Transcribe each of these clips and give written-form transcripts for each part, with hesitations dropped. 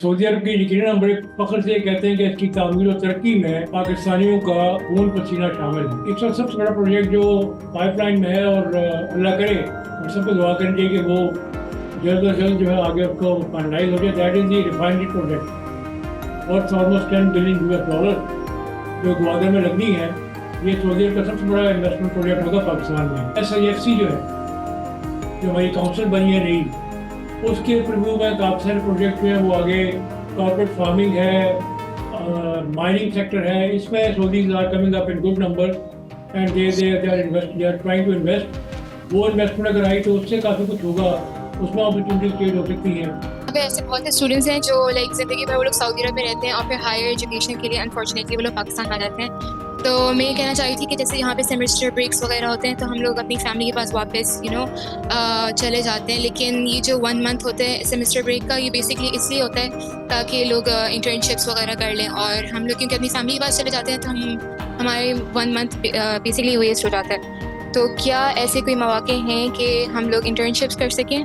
Saudi अरब की यकीनन बड़े फख्र से कहते हैं कि इसकी तामीर और तरक्की में पाकिस्तानियों का खून पसीना शामिल है। इस वक्त सबसे बड़ा प्रोजेक्ट जो पाइपलाइन में है और अल्लाह करे हम सबको दुआ करनी चाहिए कि वो जल्द अज जल्द जो है आगे उसको फाइनलाइज हो जाए। That is the refinery project worth almost $10 billion जो ग्वादर में लगनी है। ये सऊदी अरब का सबसे बड़ा इन्वेस्टमेंट प्रोजेक्ट होगा पाकिस्तान में। SIFC जो है, जो हमारी काउंसिल बनी है नई, उसके प्रीव्यू में काफ़ी सारे प्रोजेक्ट जो है वो आगे कॉर्पोरेट फार्मिंग है, माइनिंग सेक्टर है। इसमें Saudis are coming up in good number and they are trying to invest. वो इन्वेस्टमेंट अगर आई तो उससे काफ़ी कुछ होगा, उसमें अपॉर्चुनिटीज क्रिएट हो सकती हैं। यहाँ पे ऐसे बहुत से स्टूडेंट्स हैं जो लाइक ज़िंदगी भर वो लोग सऊदी अरब में रहते हैं और फिर हायर एजुकेशन के लिए अनफॉर्चुनेटली वो लोग पाकिस्तान आ जाते हैं। तो मैं ये कहना चाह रही थी कि जैसे यहाँ पे सेमेस्टर ब्रेक्स वगैरह होते हैं तो हम लोग अपनी फैमिली के पास वापस चले जाते हैं। लेकिन ये जो 1 मंथ होते हैं सेमेस्टर ब्रेक का, ये बेसिकली इसलिए होता है ताकि लोग इंटर्नशिप्स वगैरह कर लें। और हम लोग क्योंकि अपनी फैमिली के पास चले जाते हैं तो हमारे 1 मंथ बेसिकली वेस्ट हो जाता है। तो क्या ऐसे कोई मौके हैं कि हम लोग इंटर्नशिप्स कर सकें?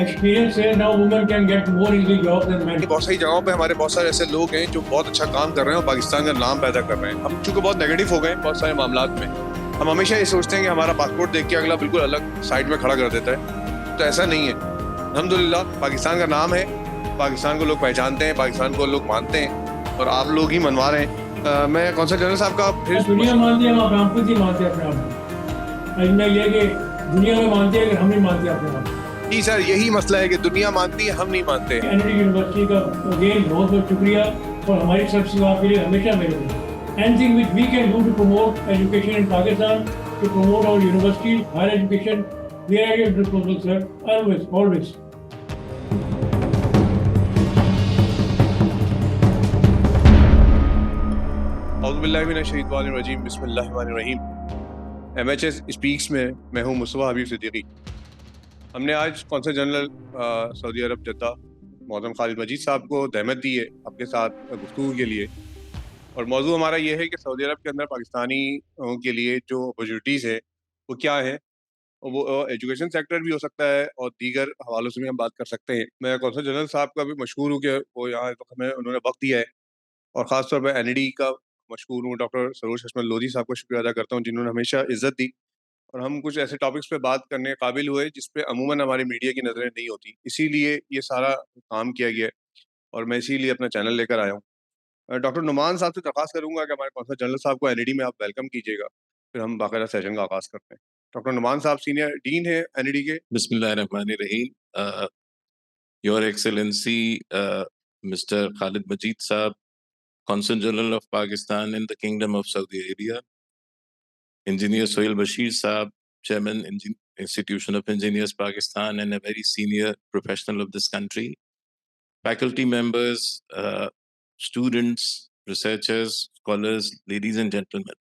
एक्सपीरियंस है, now women can get more easy job than man. बहुत सारी जगहों पे हमारे बहुत सारे ऐसे लोग हैं जो बहुत अच्छा काम कर रहे हैं और पाकिस्तान का नाम पैदा कर रहे हैं। हम चूंकि बहुत नेगेटिव हो गए हैं बहुत सारे मामलात में, हम हमेशा ये सोचते हैं कि हमारा पासपोर्ट देख के अगला बिल्कुल अलग साइड में खड़ा कर देता है। तो ऐसा नहीं है। अल्हम्दुलिल्लाह पाकिस्तान का नाम है, पाकिस्तान को लोग पहचानते हैं, पाकिस्तान को लोग मानते हैं और आप लोग ही मनवा रहे हैं। मैं कौंसल जनरल साहब का फिर दुनिया मानती है, हम हम खुद ही मानते हैं अपने आप को। अजमेर ये कि दुनिया में मानते हैं कि हम नहीं मानते अपने आप। जी सर, यही मसला है कि दुनिया मानती है, हम नहीं मानते। एनडी यूनिवर्सिटी का अगेन बहुत बहुत शुक्रिया और हमारी तरफ से आपके लिए हमेशा अवेलेबल है। Anything which we can do to promote education in Pakistan, to promote our university, higher education, we are your disposal sir, always always. औज़ुबिल्लाहि बिस्मिल्लाहिर्रहमानिर्रहीम। MHS स्पीक्स में मैं हूँ मुस्तफ़ा हबीब सिद्दीकी। हमने आज कौंसल जनरल सऊदी अरब जद्दा मौज़म खालिद मजीद साहब को दहमत दी है आपके साथ गुफ्तगू के लिए। और मौजू हमारा ये है कि सऊदी अरब के अंदर पाकिस्तानी के लिए जो अपॉर्चुनिटीज़ है वो क्या है। और वो एजुकेशन सेक्टर भी हो सकता है और दीगर हवालों से भी हम बात कर सकते हैं। मैं कौंसल जनरल साहब का भी मशहूर हूँ कि वो यहाँ तो हमें उन्होंने वक्त दिया है और ख़ासतौर पर NED का मशहूर हूँ डॉक्टर सरोज हशमत लोधी साहब का शुक्रिया अदा करता हूँ जिन्होंने हमेशा इज़्ज़त दी और हम कुछ ऐसे टॉपिक्स पे बात करने के काबिल हुए जिस पे अमूमन हमारी मीडिया की नज़रें नहीं होती। इसीलिए ये सारा काम किया गया है और मैं इसीलिए अपना चैनल लेकर आया हूँ। डॉक्टर नुमान साहब से दरख्वास्त करूंगा कि हमारे कौंसल जनरल साहब को NED में आप वेलकम कीजिएगा, फिर हम बाकायदा सेशन का आगाज़ करते हैं। डॉक्टर नुमान साहब सीनियर डीन है NED के। Bismillahirrahmanirrahim. Your Excellency, Mr. Khalid Majid Saab, Consul General of Pakistan in the Kingdom of Saudi Arabia, Engineer Sohail Bashir Saab, Chairman, Institution of Engineers Pakistan, and a very senior professional of this country, faculty members, students, researchers, scholars, ladies and gentlemen.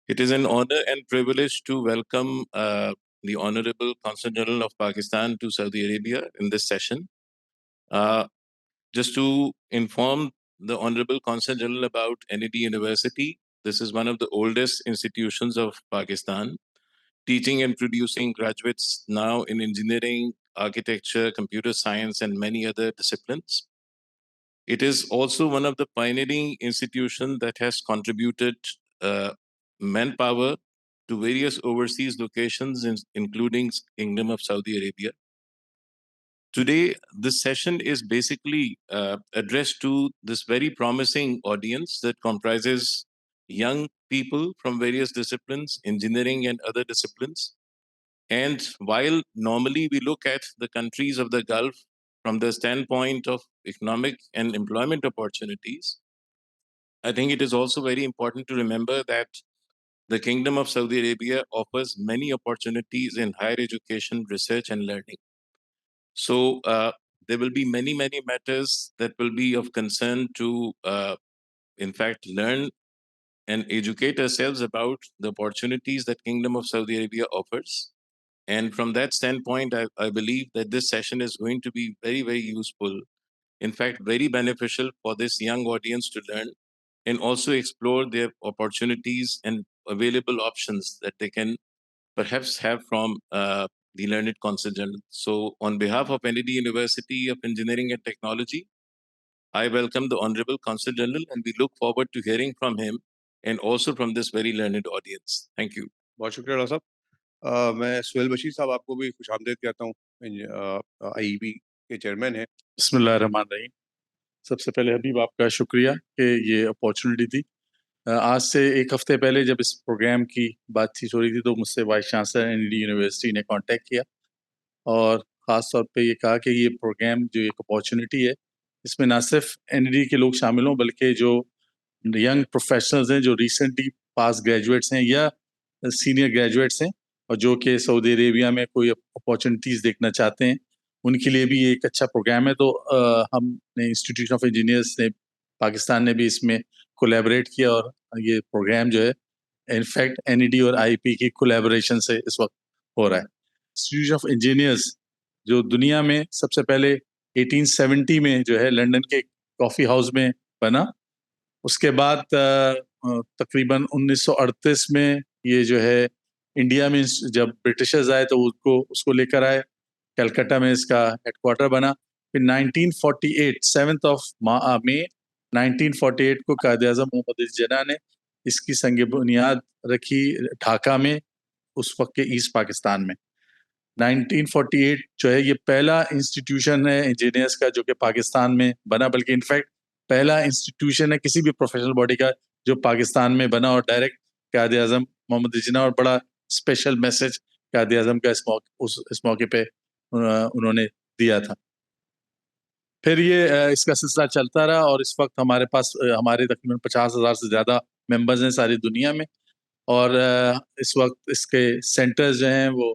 It is an honor and privilege to welcome the Honorable Consul General of Pakistan to Saudi Arabia in this session. Just to inform the Honorable Consul General about NED University, this is one of the oldest institutions of Pakistan, teaching and producing graduates now in engineering, architecture, computer science, and many other disciplines. It is also one of the pioneering institutions that has contributed manpower to various overseas locations, including Kingdom of Saudi Arabia. Today, this session is basically addressed to this very promising audience that comprises young people from various disciplines, engineering and other disciplines. And while normally we look at the countries of the Gulf from the standpoint of economic and employment opportunities, I think it is also very important to remember that the Kingdom of Saudi Arabia offers many opportunities in higher education, research, and learning. So there will be many matters that will be of concern to, in fact, learn and educate ourselves about the opportunities that Kingdom of Saudi Arabia offers. And from that standpoint, I believe that this session is going to be very useful. In fact, very beneficial for this young audience to learn and also explore their opportunities and available options that they can perhaps have from the Learned Consul General. So on behalf of NED University of Engineering and Technology, I welcome the Honorable Consul General and we look forward to hearing from him and also from this very learned audience. Thank you. बहुत शुक्रिया doctor साहब। मैं सुहेल बशीर साहब आपको भी खुशामदीद कहता हूँ। IEP के चेयरमैन हैं। बिस्मिल्लाहिर्रहमानिर्रहीम। सबसे पहले हबीब आपका शुक्रिया कि ये अपॉर्चुनिटी दी। आज से एक हफ्ते पहले जब इस प्रोग्राम की बातचीत हो रही थी तो मुझसे वाइस चांसलर एनईडी यूनिवर्सिटी ने कांटेक्ट किया और ख़ास तौर पे ये कहा कि ये प्रोग्राम जो एक अपॉर्चुनिटी है, इसमें ना सिर्फ एनईडी के लोग शामिल हों बल्कि जो यंग प्रोफेशनल्स हैं, जो रिसेंटली पास ग्रेजुएट्स हैं या सीनियर ग्रेजुएट्स हैं और जो कि सऊदी अरेबिया में कोई अपॉर्चुनिटीज़ देखना चाहते हैं, उनके लिए भी ये एक अच्छा प्रोग्राम है। तो हमने इंस्टीट्यूशन ऑफ इंजीनियर्स ने पाकिस्तान ने भी इसमें कोलैबोरेट किया और ये प्रोग्राम जो है इनफैक्ट एनईडी और आईपी की कोलैबोरेशन से इस वक्त हो रहा है। इंस्टीट्यूशन ऑफ इंजीनियर्स जो दुनिया में सबसे पहले 1870 में जो है लंदन के कॉफ़ी हाउस में बना, उसके बाद तकरीबन 1938 में ये जो है इंडिया में जब ब्रिटिशर्स आए तो उसको लेकर आए, कलकत्ता में इसका हेडक्वार्टर बना। फिर 1948 7 मई 1948 को कायद-ए-आज़म मोहम्मद अली जिन्ना ने इसकी संग बुनियाद रखी ढाका में, उस वक्त के ईस्ट पाकिस्तान में। 1948 जो है ये पहला इंस्टीट्यूशन है इंजीनियर्स का जो कि पाकिस्तान में बना, बल्कि इनफैक्ट पहला इंस्टीट्यूशन है किसी भी प्रोफेशनल बॉडी का जो पाकिस्तान में बना और डायरेक्ट कायद-ए-आज़म मोहम्मद अली जिन्ना, और बड़ा स्पेशल मैसेज कायद-ए-आज़म का इस मौके पे उन्होंने दिया था। फिर ये इसका सिलसिला चलता रहा और इस वक्त हमारे पास हमारे तकरीबन 50,000 से ज़्यादा मेंबर्स हैं सारी दुनिया में, और इस वक्त इसके सेंटर्स जो हैं वो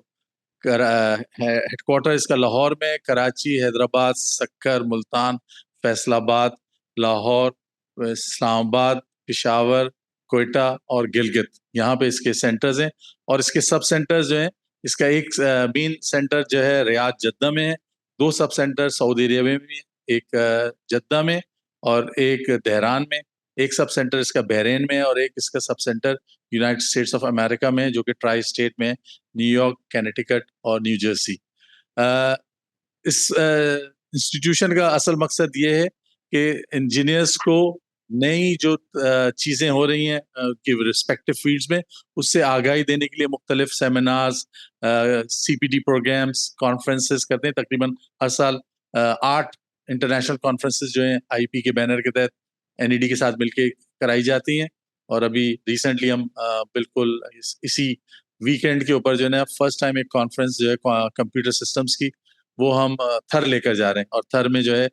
हेडक्वार्टर इसका लाहौर में, कराची, हैदराबाद, सक्कर, मुल्तान, फैसलाबाद, लाहौर, इस्लामाबाद, पेशावर, कोयटा और गिलगित, यहाँ पे इसके सेंटर्स हैं। और इसके सब सेंटर्स जो हैं, इसका एक मेन सेंटर जो है रियाद जद्दा में है, 2 सब सेंटर सऊदी अरेबिया में भी है, एक जद्दा में और एक तेहरान में, एक सब सेंटर इसका बहरीन में है और एक इसका sub centre United states of America में है जो कि ट्राई स्टेट में है, न्यूयॉर्क, कनेटिकट और न्यू जर्सी। इस इंस्टीट्यूशन का असल मकसद ये है कि इंजीनियर्स को नई जो चीज़ें हो रही हैं कि रिस्पेक्टिव फील्ड्स में, उससे आगाही देने के लिए मुख्तलिफ सेमिनार्स, CPD प्रोग्राम्स, कॉन्फ्रेंसेस करते हैं। तकरीबन हर साल 8 इंटरनेशनल कॉन्फ्रेंसेस जो हैं आईपी के बैनर के तहत एनईडी के साथ मिलके कराई जाती हैं। और अभी रिसेंटली हम बिल्कुल इसी वीकेंड के ऊपर जो है ना फर्स्ट टाइम एक कॉन्फ्रेंस जो है कंप्यूटर सिस्टम्स की, वो हम थर लेकर जा रहे हैं, और थर में जो है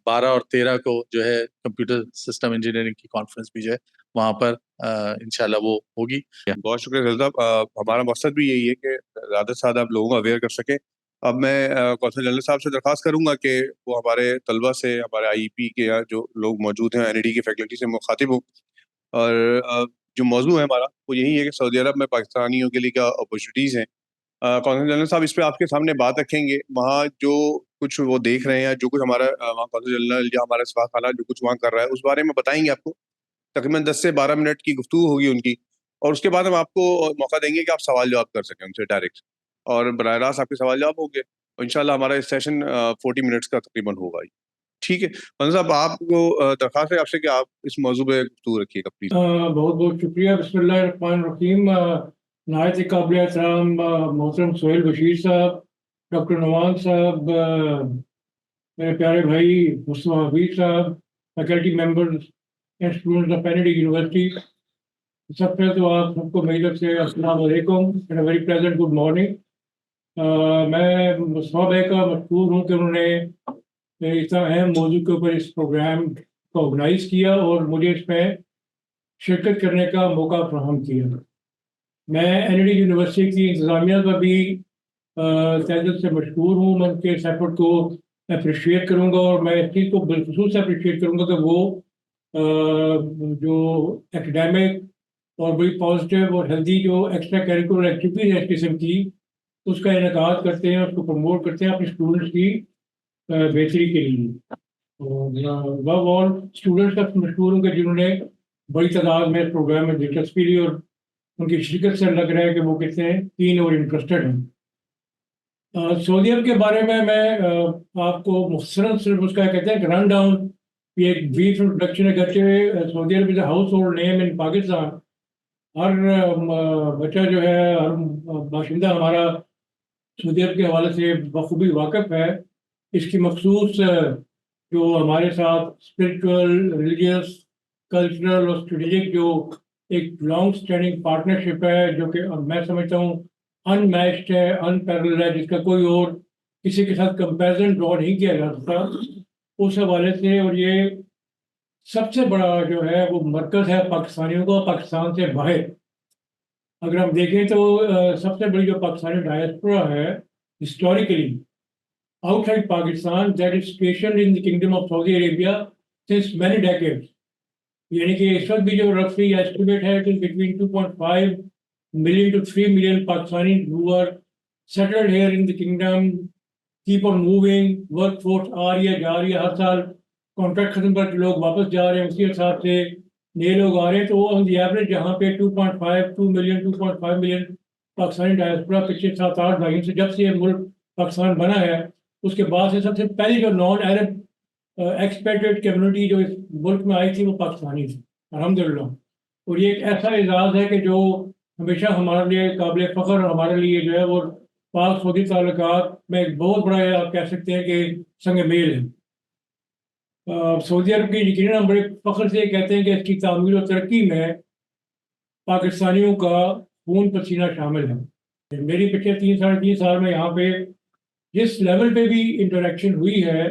12 और 13 को जो है कंप्यूटर सिस्टम इंजीनियरिंग की कॉन्फ्रेंस भी जो है वहाँ पर इंशाल्लाह वो होगी। बहुत शुक्रिया जल्द साहब। हमारा मकसद भी यही है कि ज़्यादा से ज़्यादा आप लोगों को अवेयर कर सकें। अब मैं कौंसल जनरल साहब से दरख्वास्त करूंगा कि वो हमारे तलबा से, हमारे आईईपी के या जो लोग मौजूद हैं एनईडी की फैकल्टी से मुखातिब हो, और जो मौजू है हमारा वो यही है कि सऊदी अरब में पाकिस्तानियों के लिए क्या अपॉर्चुनिटीज़ हैं। कौंसल जनरल साहब इस पर आपके सामने बात रखेंगे। वहाँ जो कुछ वो देख रहे हैं, जो कुछ हमारा वहाँ कौंसल जनरल या हमारा सफा खाना जो कुछ वहाँ कर रहा है, उस बारे में बताएंगे आपको। तकरीबन 10 से 12 मिनट की गुफ्तगू होगी उनकी, और उसके बाद हम आपको मौका देंगे कि आप सवाल जवाब कर सकें उनसे डायरेक्ट, और बराह रास्त आपके सवाल जवाब होंगे। और इंशाल्लाह हमारा इस सेशन 40 मिनट्स का तकरीबन होगा। ठीक है कौंसल साहब, आपको दरख्वास्त है आपसे कि आप इस मौजू पे गुफ्तगू रखिएगा प्लीज। बहुत बहुत शुक्रिया। बिस्मिल्लाहिर्रहमानिर्रहीम। नहायत काबिल एहतराम मोहतरम सुहेल बशीर साहब, डॉक्टर नवान साहब, मेरे प्यारे भाई मुस्तफा हबीब साहब, faculty members and students of NED university, सबसे पहले तो आप सबको मेरी तरफ से अस्सलाम वालेकुम and very pleasant good morning. मैं मुस्तफा भाई का मशहूर हूँ कि उन्होंने इतना अहम मौजू के ऊपर इस प्रोग्राम को ऑर्गेनाइज किया और मुझे इसमें शिरकत करने का मौका फराहम किया। मैं एनईडी यूनिवर्सिटी की इंतज़ामिया का भी तहे दिल से मशहूर हूँ। मैं उनके इस एफर्ट को अप्रिशिएट करूँगा, और मैं इस चीज़ को बिलखुसूस अप्रिशिएट करूँगा कि वो जो एकेडमिक और बड़ी पॉजिटिव और हेल्दी जो एक्स्ट्रा करिकुलर एक्टिविटीज़ है इस किस्म की, उसका इनेकाद करते हैं, उसको प्रमोट करते हैं अपने स्टूडेंट्स की बेहतरी के लिए। वह ऑल स्टूडेंट्स का मशहूर हूँ कि जिन्होंने बड़ी तादाद में प्रोग्राम में दिलचस्पी ली, और उनकी शिरकत से लग रहा है कि वो कितने कीन और इंटरेस्टेड हैं। सऊदी अरब के बारे में मैं आपको मुख्तसरन सिर्फ उसका कहते हैं रन डाउन ये एक ब्रीफ इंट्रोडक्शन है। गरचे Saudi Arab is household name in Pakistan. हर बच्चा जो है, हर बाशिंदा हमारा सऊदी अरब के हवाले से बखूबी वाकिफ है। इसकी मखसूस जो हमारे साथ स्पिरिचुअल, रिलीजियस, कल्चरल और स्ट्रेटेजिक जो एक लॉन्ग स्टैंडिंग पार्टनरशिप है, जो कि मैं समझता हूँ अनमैच्ड है, अनपैरेलल है, जिसका कोई और किसी के साथ कंपैरिजन ड्रॉ नहीं किया जा सकता उस हवाले से। और ये सबसे बड़ा जो है वो मरकज़ है पाकिस्तानियों का पाकिस्तान से बाहर। अगर हम देखें तो सबसे बड़ी जो पाकिस्तानी डायस्पोरा है historically outside Pakistan, that is stationed in the Kingdom of Saudi Arabia since many decades. यानी कि इस वक्त भी जो रफली एस्टिमेट है कि between 2.5 million to 3 million Pakistani who are settled here in the kingdom, keep on moving, workforce आ रही है, जा रही है, हर साल कॉन्ट्रैक्ट खत्म करके लोग वापस जा रहे हैं, उसी हिसाब से नए लोग आ रहे हैं। तो ऑन दी एवरेज यहाँ पे 2.5 मिलियन 2.5 मिलियन पाकिस्तानी डायस्पोरा पिछले 7-8 दहाइयों से, जब से ये मुल्क पाकिस्तान बना है उसके बाद से सबसे पहली जो नॉन अरब एक्सपेक्टेड कम्युनिटी जो इस मुल्क में आई थी वो पाकिस्तानी थी, अल्हम्दुलिल्लाह। और ये एक ऐसा एजाज़ है कि जो हमेशा हमारे लिए काबिल फ़ख्र, हमारे लिए जो है वो पाक सऊदी ताल्लुकात में एक बहुत बड़ा आप कह सकते हैं कि संग मेल है। सऊदी अरब की यकीनन हम बड़े फ़ख्र से कहते हैं कि इसकी तामीर और तरक्की में पाकिस्तानियों का खून पसीना शामिल है। मेरी पिछले 3-3.5 साल में यहाँ पे जिस लेवल पे भी इंटरेक्शन हुई है,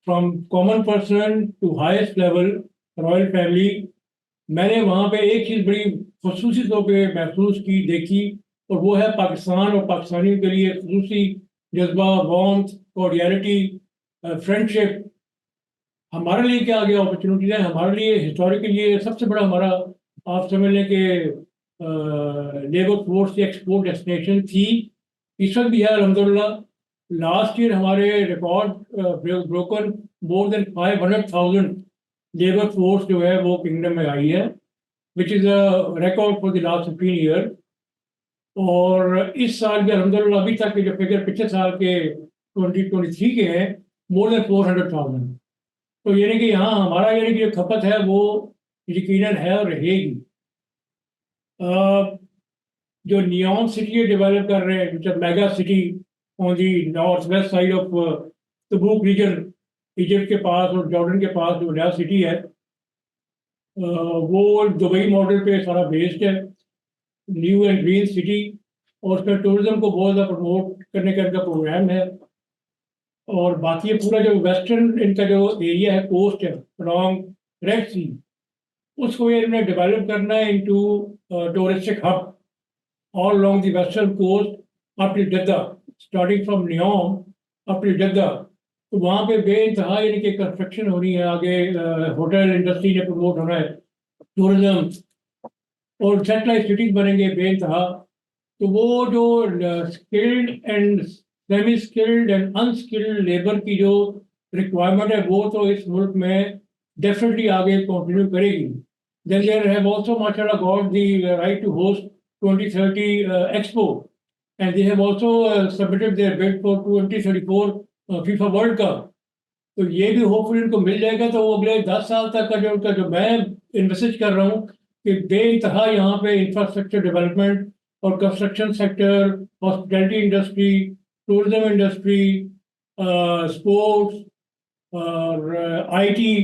from common person to highest level royal family, मैंने वहाँ पे एक चीज़ बड़ी खसूसी तौर पे महसूस की, देखी, और वो है पाकिस्तान और पाकिस्तानियों के लिए खसूसी जज्बा, वार्मथ, कॉर्डियलिटी, फ्रेंडशिप। हमारे लिए क्या आगे अपॉर्चुनिटीज है? हमारे लिए हिस्टोरिकली ये सबसे बड़ा हमारा, आप समझ लें कि लेबर फोर्स की एक्सपोर्ट डेस्टिनेशन थी, इस वक्त भी है अल्हम्दुलिल्लाह। लास्ट ईयर हमारे record broken more than 500,000 labour force जो है वो किंगडम में आई है, which is a record for the last 15 year. और इस साल भी अल्हम्दुलिल्लाह अभी तक के जो फिगर पिछले साल के 2023 के हैं, मोर देन 400,000। तो यानी कि यहाँ हमारा यानी कि जो खपत है वो यकीनन है और रहेगी। जो नियॉन सिटी डेवलप कर रहे हैं, जो mega city on the north west side of Tabuk region, Egypt के पास और जॉर्डन के पास जो नया सिटी है, वो दुबई मॉडल पे सारा बेस्ड है, न्यू एंड ग्रीन सिटी। और उसमें टूरिज्म को बहुत ज़्यादा प्रमोट करने का इनका प्रोग्राम है। और बाकी ये पूरा जो वेस्टर्न इनका जो एरिया है, कोस्ट है अलॉन्ग रेड सी, उसको ये इन्होंने डेवलप करना है into touristic hub all along the western coast up to Jeddah, starting from Neom up to Jeddah। तो वहाँ पे बेइंतहा यानी कि कंस्ट्रक्शन हो रही है, आगे होटल इंडस्ट्री ने प्रमोट होना है, टूरिज्म और सेटेलाइट सिटीज बनेंगे बेइंतहा। तो वो जो skilled and semi skilled and unskilled labour की जो रिक्वायरमेंट है वो तो इस मुल्क में डेफिनेटली आगे कंटिन्यू करेगी। Then they have also mashallah got the right to host 2030 Expo, and they have also submitted their bid for 2034 FIFA World Cup। तो ये भी होपफुली इनको मिल जाएगा। तो वो अगले 10 साल तक का जो उनका जो मैं इन्वेस्ट कर रहा हूँ कि बेइंतहा यहाँ पे इंफ्रास्ट्रक्चर डेवलपमेंट और construction sector, hospitality industry, tourism industry, sports और आईटी,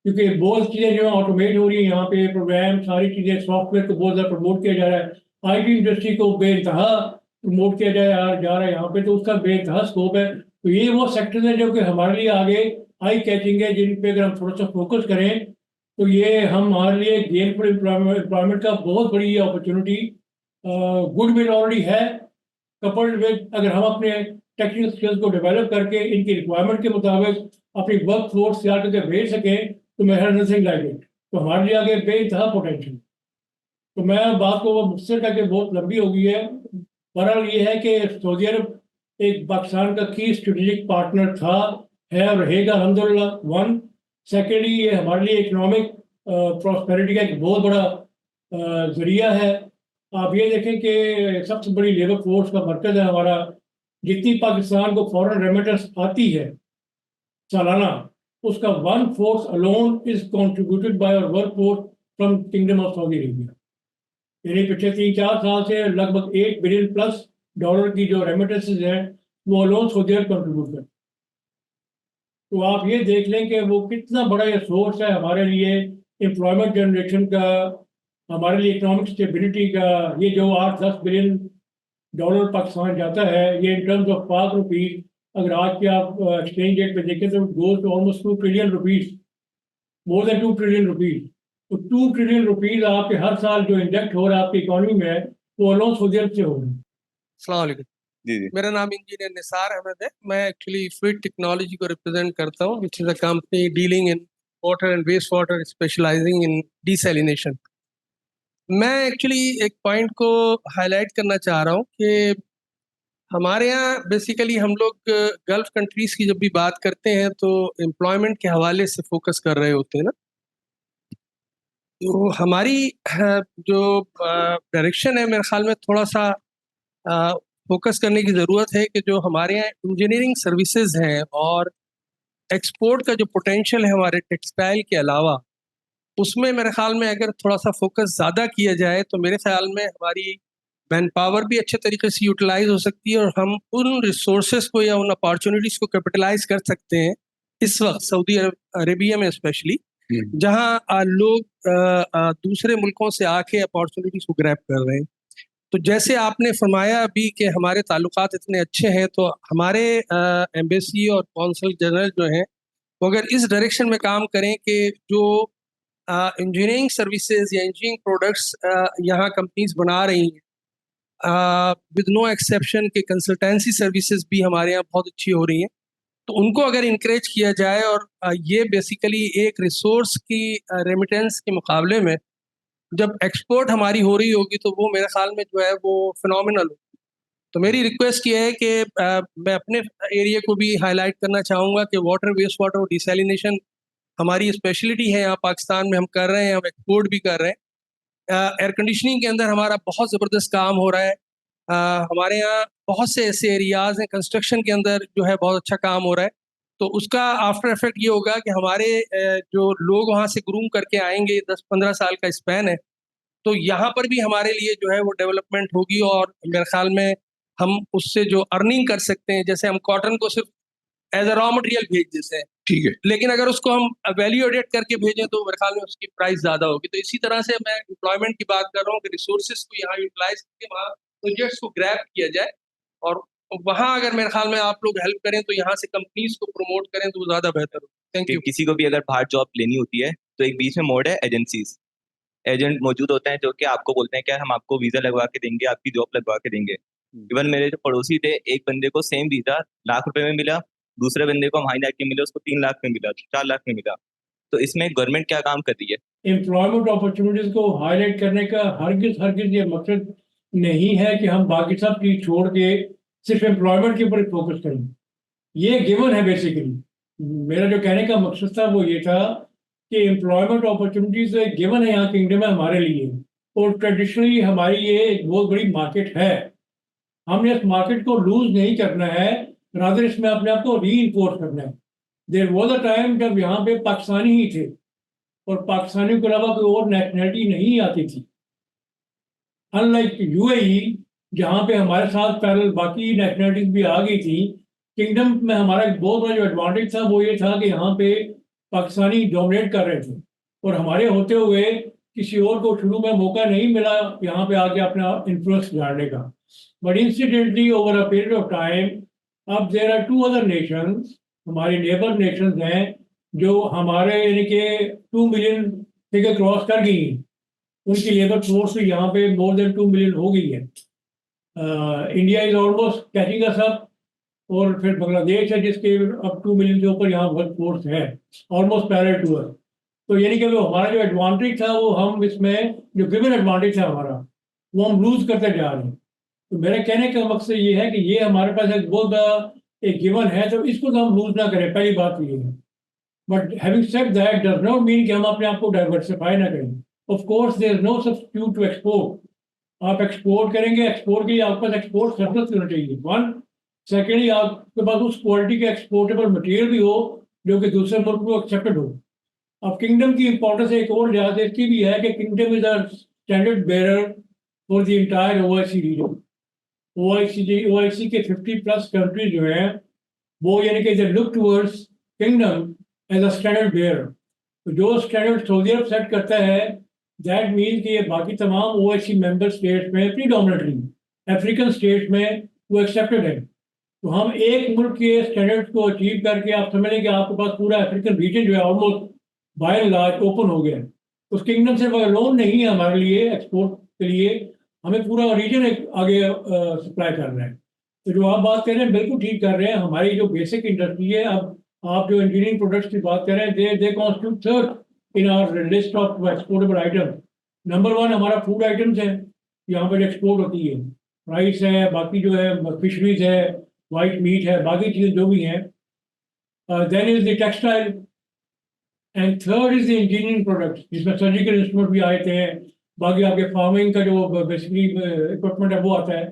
क्योंकि बहुत चीज़ें जो ऑटोमेट हो रही है यहाँ पे, प्रोग्राम सारी चीज़ें, सॉफ्टवेयर को बहुत ज़्यादा प्रमोट किया जा रहा है, आईटी इंडस्ट्री को बेइंतहा प्रमोट किया जा रहा है यहाँ पे, तो उसका बेइंतहा स्कोप है। तो ये वो सेक्टर्स हैं जो कि हमारे लिए आगे आई कैचिंग है, जिन पे अगर हम थोड़ा सा फोकस करें तो ये हमारे लिए गेनफुल एम्प्लॉयमेंट का बहुत बड़ी अपॉर्चुनिटी, गुड विल ऑलरेडी है, कपल्ड विद अगर हम अपने टेक्निकल स्किल्स को डेवलप करके इनकी रिक्वायरमेंट के मुताबिक अपनी वर्क फोर्स तैयार करके भेज सकें तो मैं नथिंग लाइक इट। तो हमारे लिए आगे बेइंतहा पोटेंशियल। तो मैं बात को मुझसे करके बहुत लंबी हो गई है। बहरहाल ये है कि सऊदी अरब एक पाकिस्तान का की स्ट्रेटेजिक पार्टनर था, है और रहेगा अल्हम्दुलिल्लाह। वन, सेकेंडली ये हमारे लिए इकोनॉमिक प्रॉस्पेरिटी का एक बहुत बड़ा जरिया है। आप ये देखें कि सबसे बड़ी लेबर फोर्स का मरकज़ है हमारा। जितनी पाकिस्तान को फॉरेन रेमिटेंस आती है सालाना, उसका 1/4 alone is contributed by our work force from kingdom of Saudi Arabia. यानी पिछले 3-4 साल से लगभग $8 बिलियन प्लस की जो रेमिटेंसेज हैं वो अलोन सऊदी अरब कंट्रीब्यूट कर। तो आप ये देख लें कि वो कितना बड़ा ये सोर्स है हमारे लिए एम्प्लॉयमेंट जनरेशन का, हमारे लिए इकोनॉमिक स्टेबिलिटी का। ये जो $8-10 बिलियन पाकिस्तान जाता है, ये in terms of Pak rupees, अगर आज के आप एक्सचेंज रेट पे देखें तो goes to almost 2 trillion rupees, more than 2 trillion rupees. तो 2 ट्रिलियन रुपीज आपके हर साल जो इंजेक्ट हो रहा है आपकी इकोनॉमी में, वो अलोन सऊदी अरब से हो रहा है। अस्सलाम वालेकुम। जी जी मेरा नाम इंजीनियर निसार अहमद है। मैं एक्चुअली फ्लूइड टेक्नोलॉजी को रिप्रेजेंट करता हूँ, which is a company dealing in water and waste water, specialising in desalination. मैं एक्चुअली एक पॉइंट को हाईलाइट करना चाह रहा हूँ कि हमारे यहाँ बेसिकली हम लोग गल्फ कंट्रीज़ की जब भी बात करते हैं तो एम्प्लॉयमेंट के हवाले से फोकस कर रहे होते हैं ना। तो हमारी जो डायरेक्शन है, मेरे ख्याल में थोड़ा सा फोकस करने की ज़रूरत है कि जो हमारे यहाँ इंजीनियरिंग सर्विसेज हैं और एक्सपोर्ट का जो पोटेंशियल है हमारे टेक्सटाइल के अलावा, उसमें मेरे ख्याल में अगर थोड़ा सा फोकस ज़्यादा किया जाए तो मेरे ख्याल में हमारी मैन पावर भी अच्छे तरीके से यूटिलाइज हो सकती है और हम उन रिसोर्सेज को या उन अपॉर्चुनिटीज़ को कैपिटलाइज कर सकते हैं इस वक्त सऊदी अरेबिया में स्पेशली, जहाँ लोग दूसरे मुल्कों से आके अपॉर्चुनिटीज़ को ग्रैब कर रहे हैं। तो जैसे आपने फरमाया अभी कि हमारे ताल्लुकात इतने अच्छे हैं, तो हमारे एम्बेसी और कौंसल जनरल जो हैं वो अगर इस डायरेक्शन में काम करें कि जो इंजीनियरिंग सर्विसेज या इंजीनियरिंग प्रोडक्ट्स यहाँ कंपनीज बना रही हैं विद नो एक्सेप्शन के कंसल्टेंसी सर्विसेज भी हमारे यहाँ बहुत अच्छी हो रही हैं, तो उनको अगर इनक्रेज किया जाए और ये बेसिकली एक रिसोर्स की रेमिटेंस के मुकाबले में जब एक्सपोर्ट हमारी हो रही होगी तो वो मेरे ख्याल में जो है वो फिनोमिनल होगी। तो मेरी रिक्वेस्ट ये है कि मैं अपने एरिया को भी हाईलाइट करना चाहूँगा कि वाटर वेस्ट वाटर और डिसैलिनेशन हमारी स्पेशलिटी है यहाँ पाकिस्तान में, हम कर रहे हैं, हम एक्सपोर्ट भी कर रहे हैं। एयर कंडीशनिंग के अंदर हमारा बहुत ज़बरदस्त काम हो रहा है। हमारे यहाँ बहुत से ऐसे एरियाज़ हैं, कंस्ट्रक्शन के अंदर जो है बहुत अच्छा काम हो रहा है। तो उसका आफ्टर इफेक्ट ये होगा कि हमारे जो लोग वहाँ से ग्रूम करके आएंगे, 10-15 साल का स्पैन है, तो यहाँ पर भी हमारे लिए जो है वो डेवलपमेंट होगी और मेरे ख्याल में हम उससे जो अर्निंग कर सकते हैं, जैसे हम कॉटन को सिर्फ एज अ रॉ मटेरियल भेज देते हैं, ठीक है। लेकिन अगर उसको हम वैल्यू एडेड करके भेजें तो मेरे ख्याल में उसकी प्राइस ज़्यादा होगी। तो इसी तरह से मैं एम्प्लॉयमेंट की बात कर रहा हूँ कि रिसोर्सेज को यहाँ यूटिलाइज करके वहाँ प्रोजेक्ट्स को ग्रैब किया जाए और वहाँ अगर मेरे ख्याल में आप लोग हेल्प करें तो यहाँ से कंपनीज को प्रमोट करें तो ज़्यादा बेहतर हो। Thank you. किसी को भी अगर बाहर जॉब लेनी होती है तो एक बीच में मोड है एजेंसीज, एजेंट मौजूद होते हैं जो कि आपको बोलते हैं कि हम आपको वीज़ा लगवा के देंगे, आपकी जॉब लगवा के देंगे। इवन मेरे जो पड़ोसी थे, एक बंदे को सेम वीज़ा ₹1,00,000 में मिला, दूसरे बंदे को हम हाईलाइट के मिले उसको 3 लाख में मिला, 4 लाख में मिला। तो इसमें गवर्नमेंट क्या काम कर रही है? एम्प्लॉयमेंट अपॉर्चुनिटीज को हाईलाइट करने का हरगिज ये मकसद नहीं है कि हम बाकी सब चीज छोड़ के सिर्फ एम्प्लॉयमेंट के ऊपर फोकस करें। ये गिवन है बेसिकली। मेरा जो कहने का मकसद था वो ये था कि एम्प्लॉयमेंट अपॉर्चुनिटीज गिवन है यहाँ किंगडम में हमारे लिए, और ट्रेडिशनली हमारी ये एक बहुत बड़ी मार्केट है। हमने इस मार्केट को लूज नहीं करना है, रादर इसमें अपने आप को री इन्फोर्स करना है। देयर वाज अ टाइम जब यहाँ पे पाकिस्तानी ही थे और पाकिस्तानियों के अलावा कोई और नेशनैलिटी नहीं आती थी। अनलाइक यूएई जहाँ पे हमारे साथ पैरेलल बाकी नेशनैलिटीज भी आ गई थी, किंगडम में हमारा एक बहुत बड़ा जो एडवांटेज था वो ये था कि यहाँ पे पाकिस्तानी डोमिनेट कर रहे थे और हमारे होते हुए किसी और को शुरू में मौका नहीं मिला यहाँ पे आके अपना इन्फ्लुएंस झाड़ने का। But incidentally over a period of time अब देयर आर 2 अदर नेशंस, हमारी नेबर नेशंस हैं जो हमारे यानी कि 2 मिलियन फिगर क्रॉस कर गई हैं। उनकी लेबर फोर्स यहाँ पे मोर देन 2 मिलियन हो गई है। India is almost catching us up, और फिर बांग्लादेश है जिसके अब 2 मिलियन के ऊपर यहाँ वर्क फोर्स है, ऑलमोस्ट पैरेलल टू अस। तो यानी कि वो हमारा जो एडवांटेज था वो हम इसमें जो गिवन एडवांटेज था हमारा वो हम लूज करते जा रहे हैं। तो मेरे कहने का मकसद ये है कि ये हमारे पास एक बहुत बड़ा एक गिवन है, तो इसको तो हम लूज ना करें, पहली बात ये है। But having said that does not mean कि हम अपने आप को डाइवर्सिफाई ना करें। Of course there is no substitute to export. आप एक्सपोर्ट करेंगे, एक्सपोर्ट के लिए आपके पास एक्सपोर्ट सरप्लस होना चाहिए, वन। सेकेंडली आपके पास उस क्वालिटी का एक्सपोर्टेबल मटेरियल भी हो जो कि दूसरे मुल्क को एक्सेप्टेड हो। अब किंगडम की इंपॉर्टेंस एक और लिहाज से इसकी भी है कि kingdom is a standard bearer for the entire OIC region. OIC के 50+ कंट्रीज जो हैं वो यानी कि they look towards kingdom as a standard bearer. तो जो स्टैंडर्ड सऊदी अरब सेट करता है दैट मीन कि ये बाकी तमाम ओआईसी मेंबर स्टेट्स में प्रीडोमिनेटली अफ्रीकन स्टेट्स में वो एक्सेप्टेड है। तो हम एक मुल्क के स्टैंडर्ड्स को अचीव करके आप समझ लें कि आपके पास पूरा अफ्रीकन रीजन जो है almost by and large open हो गया है। तो उस किंगडम से लोन नहीं है हमारे लिए एक्सपोर्ट के लिए, हमें पूरा रीजन आगे सप्लाई कर रहा है। तो जो आप बात कर रहे हैं बिल्कुल ठीक कर रहे हैं। हमारी जो बेसिक इंडस्ट्री है, अब आप जो इंजीनियरिंग प्रोडक्ट्स की बात कर रहे हैं, they constitute third in our list of exportable item. Number 1 हमारा फूड आइटम्स है, यहाँ पर एक्सपोर्ट होती है। राइस है, बाकी जो है फिशरीज है, वाइट मीट है, बाकी चीज़ें जो भी हैं। Then is the textile and third is the engineering products, जिसमें सर्जिकल इंस्ट्रूमेंट भी आए थे, बाकी आपके फार्मिंग का जो बेसिकली इक्विपमेंट है वो आता है।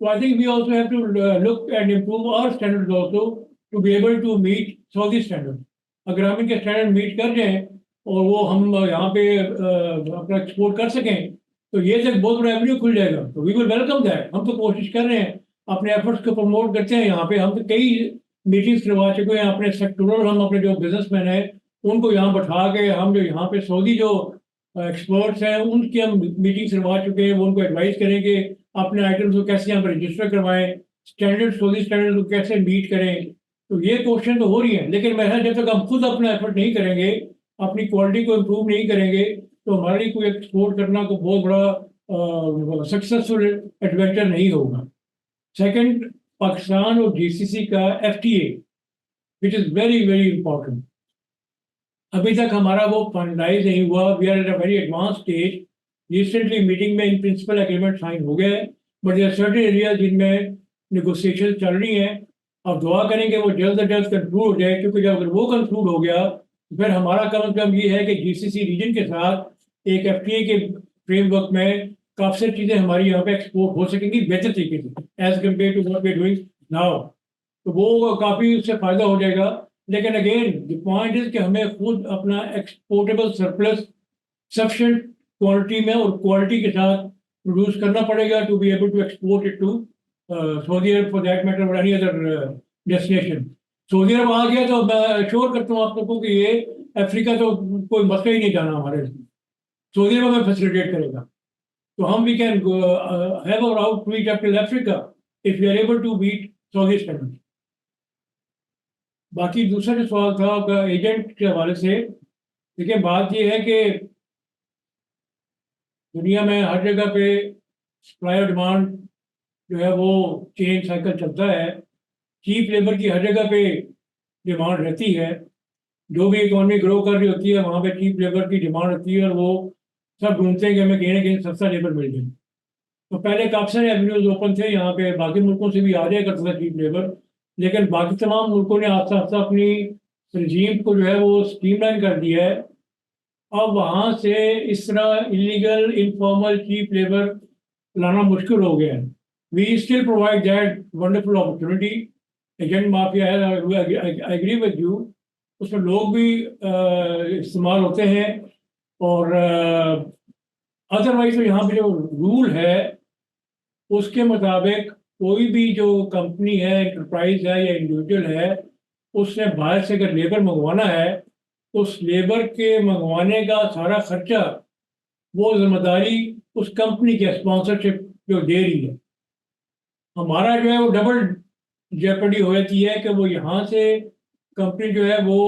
तो I think we also have to look and improve our standards also to be able to meet Saudi standard. अगर हम इनके स्टैंडर्ड मीट कर जाएं और वो हम यहाँ पे अपना एक्सपोर्ट कर सकें तो ये एक बहुत बड़ा एवेन्यू खुल जाएगा। तो वी विल वेलकम दैट। हम तो कोशिश कर रहे हैं, अपने एफर्ट्स को प्रमोट करते हैं यहाँ पे। हम तो कई मीटिंग्स करवा चुके हैं अपने सेक्टोरल, हम अपने जो बिजनेसमैन हैं उनको यहाँ बैठा के, हम जो यहाँ पे सऊदी जो एक्सपर्ट्स हैं उनकी हम मीटिंग करवा चुके हैं। वो उनको एडवाइस करेंगे अपने आइटम्स को कैसे यहाँ पर रजिस्टर करवाएं, स्टैंडर्ड सऊदी स्टैंडर्ड को कैसे मीट करें। तो ये क्वेश्चन तो हो रही है, लेकिन मैं जब तक हम खुद अपना एफर्ट नहीं करेंगे, अपनी क्वालिटी को इम्प्रूव नहीं करेंगे, तो हमारे लिए कोई एक्सपोर्ट करना को बहुत बड़ा सक्सेसफुल एडवेंचर नहीं होगा। सेकंड, पाकिस्तान और जीसीसी का FTA which is very very important, अभी तक हमारा वो फाइनलाइज नहीं हुआ। We are at a very advance stage. Recently meeting में इन प्रिंसिपल एग्रीमेंट साइन हो गए, बट देयर सर्टेन एरियाज जिनमें नेगोशिएशन चल रही हैं। अब दुआ करेंगे वो जल्द से जल्द कंक्लूड हो जाए, क्योंकि जब अगर वो कंक्लूड हो गया तो फिर हमारा कम से कम ये है कि जीसीसी रीजन के साथ एक एफटीए के फ्रेमवर्क में काफ़ी सारी चीज़ें हमारी यहाँ पे एक्सपोर्ट हो सकेंगी बेहतर तरीके से as compare to what we are doing now. तो वो काफ़ी उससे फ़ायदा हो जाएगा। लेकिन अगेन द पॉइंट इज कि हमें खुद अपना एक्सपोर्टेबल सरप्लस सफिशिएंट क्वांटिटी में और क्वालिटी के साथ प्रोड्यूस करना पड़ेगा to be able to export it to Saudi Arab for that matter और any other destination. Saudi Arab आ गया तो मैं अश्योर करता हूँ आप लोगों को कि ये अफ्रीका तो कोई मसला ही नहीं जाना हमारे लिए। सऊदी अरब हमें फैसिलिटेट करेगा। तो हम we can have our outreach up till Africa if we are able to beat Saudi standard. बाकी दूसरा जो सवाल था आपका एजेंट के हवाले से, देखिए बात ये है कि दुनिया में हर जगह पे सप्लाई और डिमांड जो है वो चेन साइकिल चलता है। चीप लेबर की हर जगह पे डिमांड रहती है। जो भी इकॉनमी ग्रो कर रही होती है वहाँ पे चीप लेबर की डिमांड होती है और वो सब ढूंढते हैं कि हमें कहीं ना कहीं सस्ता लेबर मिल जाए। तो पहले काफ़ी सारे एवेन्यूज ओपन थे यहाँ पे, बाकी मुल्कों से भी आ जाया करता था चीप लेबर, लेकिन बाकी तमाम मुल्कों ने आस्ता आस्ता अपनी रजीम को जो है वो स्ट्रीमलाइन कर दिया है। अब वहाँ से इस तरह इलीगल इनफॉर्मल चीप लेबर लाना मुश्किल हो गया है। We still provide that wonderful opportunity. Agent mafia है, आई एग्री विद यू, उसमें लोग भी इस्तेमाल होते हैं। और अदरवाइज तो यहाँ पे जो रूल है उसके मुताबिक कोई भी जो कंपनी है, एंटरप्राइज है या इंडिविजुअल है, उसने बाहर से अगर लेबर मंगवाना है तो उस लेबर के मंगवाने का सारा खर्चा वो जिम्मेदारी उस कंपनी के स्पॉन्सरशिप जो दे रही है। हमारा जो है वो डबल जेपडी हो जाती है कि वो यहाँ से कंपनी जो है वो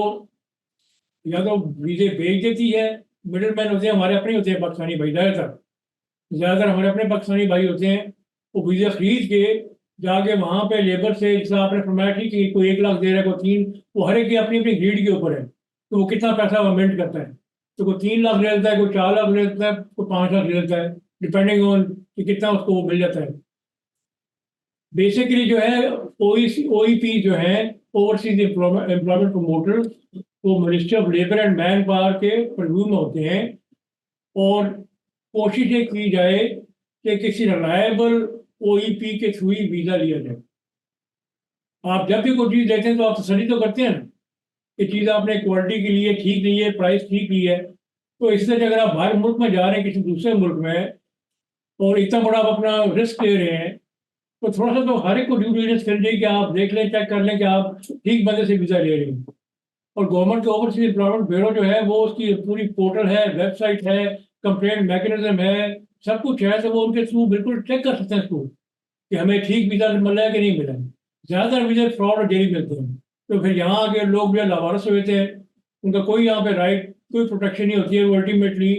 या तो वीज़े भेज देती है, मिडिल मैन होते हैं हमारे अपने होते हैं पाकिस्तानी भाई, ज़्यादातर हमारे अपने पाकिस्तानी भाई होते हैं। वो वीज़ा खरीद के जाके वहाँ पे लेबर से, जैसा आपने फरमाया ठीक कि कोई 1 लाख दे रहा है, कोई 3, वो हर एक की अपनी अपनी ग्रीड के ऊपर है तो वो कितना पैसा वो मिल्ट करता है। तो कोई 3 लाख ले लेता है, कोई 4 लाख ले लेता है, कोई 5 लाख ले लेता है, डिपेंडिंग ऑन कि कितना उसको वो मिल जाता है। बेसिकली जो है OEP जो है ओवरसीज एम्प्लॉयमेंट प्रमोटर, वो ministry of labour and man power के परव्यू में होते हैं। और कोशिश ये की जाए कि किसी रिलायबल OEP के थ्रू ही वीज़ा लिया जाए। आप जब भी कोई चीज़ लेते हैं तो आप तसल्ली तो करते हैं ना कि चीज़ आपने क्वालिटी के लिए ठीक नहीं है, प्राइस ठीक नहीं है, तो इससे अगर आप बाहर मुल्क में जा रहे हैं किसी दूसरे मुल्क में और इतना बड़ा आप अपना रिस्क ले रहे हैं, तो थोड़ा सा तो हर एक को ड्यू डिलिजेंस करनी चाहिए कि आप देख लें, चेक कर लें कि आप ठीक बंदे से वीज़ा ले रहे हैं। और गवर्नमेंट का ओवरसीज एम्प्लॉयमेंट ब्यूरो जो है वो उसकी पूरी पोर्टल है, वेबसाइट है, कंप्लेंट मैकेनिज्म है, सब कुछ है, तो वो उनके थ्रू बिल्कुल चेक कर सकते हैं इसको कि हमें ठीक वीज़ा मिला है कि नहीं मिला है। ज़्यादातर वीज़े फ्रॉड और जेली मिलते हैं, तो फिर यहाँ आके लोग जो है लावारिस होते हैं, उनका कोई यहाँ पे राइट, कोई प्रोटेक्शन नहीं होती है। वो अल्टीमेटली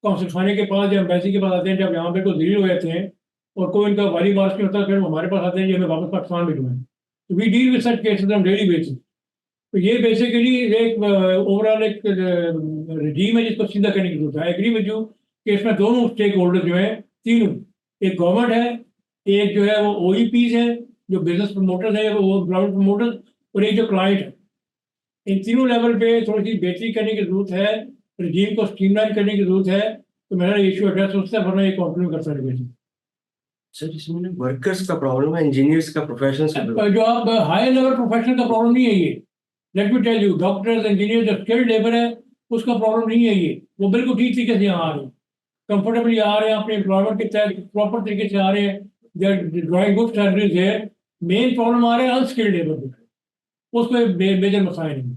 कौंसल खाने के पास या एम्बेसी के पास आते हैं, जब यहाँ पे कोई जलील हो जाते हैं और कोई उनका वाली वारस नहीं होता, फिर वो हमारे पास आते हैं कि हमें वापस पाकिस्तान भिजवाएं। तो we deal with such cases on daily basis. तो ये बेसिकली एक ओवरऑल एक रजीम है जिसको सीधा करने की जरूरत है। आई एग्री विद यू कि इसमें दोनों स्टेक होल्डर जो हैं, तीनों, एक गवर्नमेंट है, एक जो है वो OEPs है जो बिजनेस प्रमोटर्स है, वो एम्प्लॉयमेंट प्रमोटर्स, और एक जो क्लाइंट है। इन तीनों लेवल पे थोड़ी सी बेहतरी करने की जरूरत है, रजीम को स्ट्रीमलाइन करने की जरूरत है। तो मेरा इशू एड्रेस उससे वरना ये कंटिन्यू करता रहेगा। सर इसमें वर्कर्स का प्रॉब्लम है, इंजीनियर्स का, प्रोफेशनल्स का। जो आप हाई लेवल प्रोफेशनल का प्रॉब्लम नहीं है ये। Let me tell you, doctors, engineer, जो स्किल्ड लेबर है उसका प्रॉब्लम नहीं है ये। वो बिल्कुल ठीक तरीके से यहाँ आ रहे हैं, कंफर्टेबली आ रहे हैं, अपने एम्प्लॉयमेंट के तहत प्रॉपर तरीके से आ रहे हैं, they are drawing good salaries है। मेन प्रॉब्लम आ रहे हैं अनस्किल्ड लेबर पे, उसको मेजर मसाइल नहीं।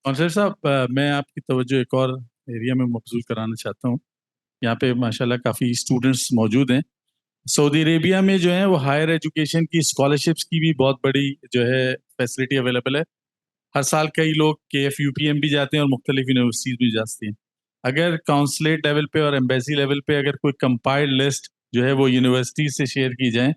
कौंसलर साहब, मैं आपकी तवज्जो एक और एरिया में मबजूल कराना चाहता हूँ। यहाँ पे माशाल्लाह काफ़ी स्टूडेंट्स मौजूद हैं। सऊदी अरेबिया में जो है वो हायर एजुकेशन की स्कॉलरशिप्स की भी बहुत बड़ी जो है फैसिलिटी अवेलेबल है। हर साल कई लोग KF UPM भी जाते हैं और मुख्तलिफ यूनिवर्सिटीज़ भी जाती हैं। अगर काउंसलेट लेवल पे और एम्बेसी लेवल पे अगर कोई कंपाइल्ड लिस्ट जो है वो यूनिवर्सिटीज़ से शेयर की जाए,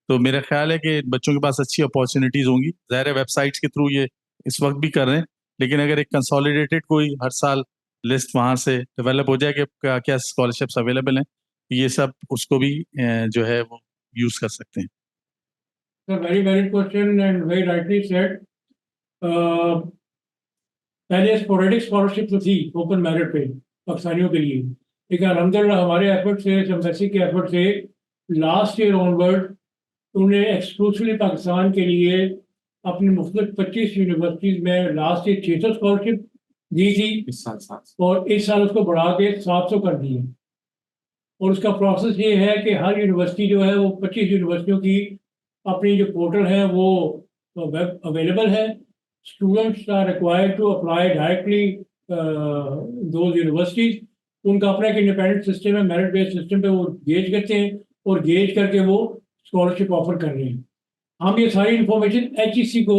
तो मेरा ख्याल है कि बच्चों के पास अच्छी अपॉर्चुनिटीज़ होंगी। ज़ाहिर है वेबसाइट्स के थ्रू ये इस वक्त भी कर रहे हैं, लेकिन अगर एक कंसोलिडेटेड कोई हर साल लिस्ट वहाँ से डेवलप हो जाए कि क्या क्या स्कॉलरशिप्स अवेलेबल हैं, ये सब उसको भी जो है वो यूज़ कर सकते हैं। Very valid question and very rightly said. पहले स्पोरेडिक स्कॉलरशिप तो थी ओपन मेरिट पे पाकिस्तानियों के लिए, लेकिन अलहमदिल्ला हमारे एफर्ट से, एम्बेसी के एफर्ट से लास्ट ईयर ऑनवर्ड उन्होंने एक्सक्लूसिवली पाकिस्तान के लिए अपनी मुख्तलिफ 25 यूनिवर्सिटीज़ में लास्ट ईयर 600 स्कॉलरशिप दी थी, इस साल 7 और इस साल उसको बढ़ा के 700 कर दी है। और उसका प्रोसेस ये है कि हर यूनिवर्सिटी जो है वो 25 यूनिवर्सिटियों की अपनी जो पोर्टल है वो वेब अवेलेबल है। Students are required to apply directly those universities. उनका अपना एक इंडिपेंडेंट सिस्टम है, मेरिट बेस्ड सिस्टम पे वो गेज करते हैं और गेज करके वो स्कॉलरशिप ऑफर कर रहे हैं। हम ये सारी इंफॉर्मेशन HEC को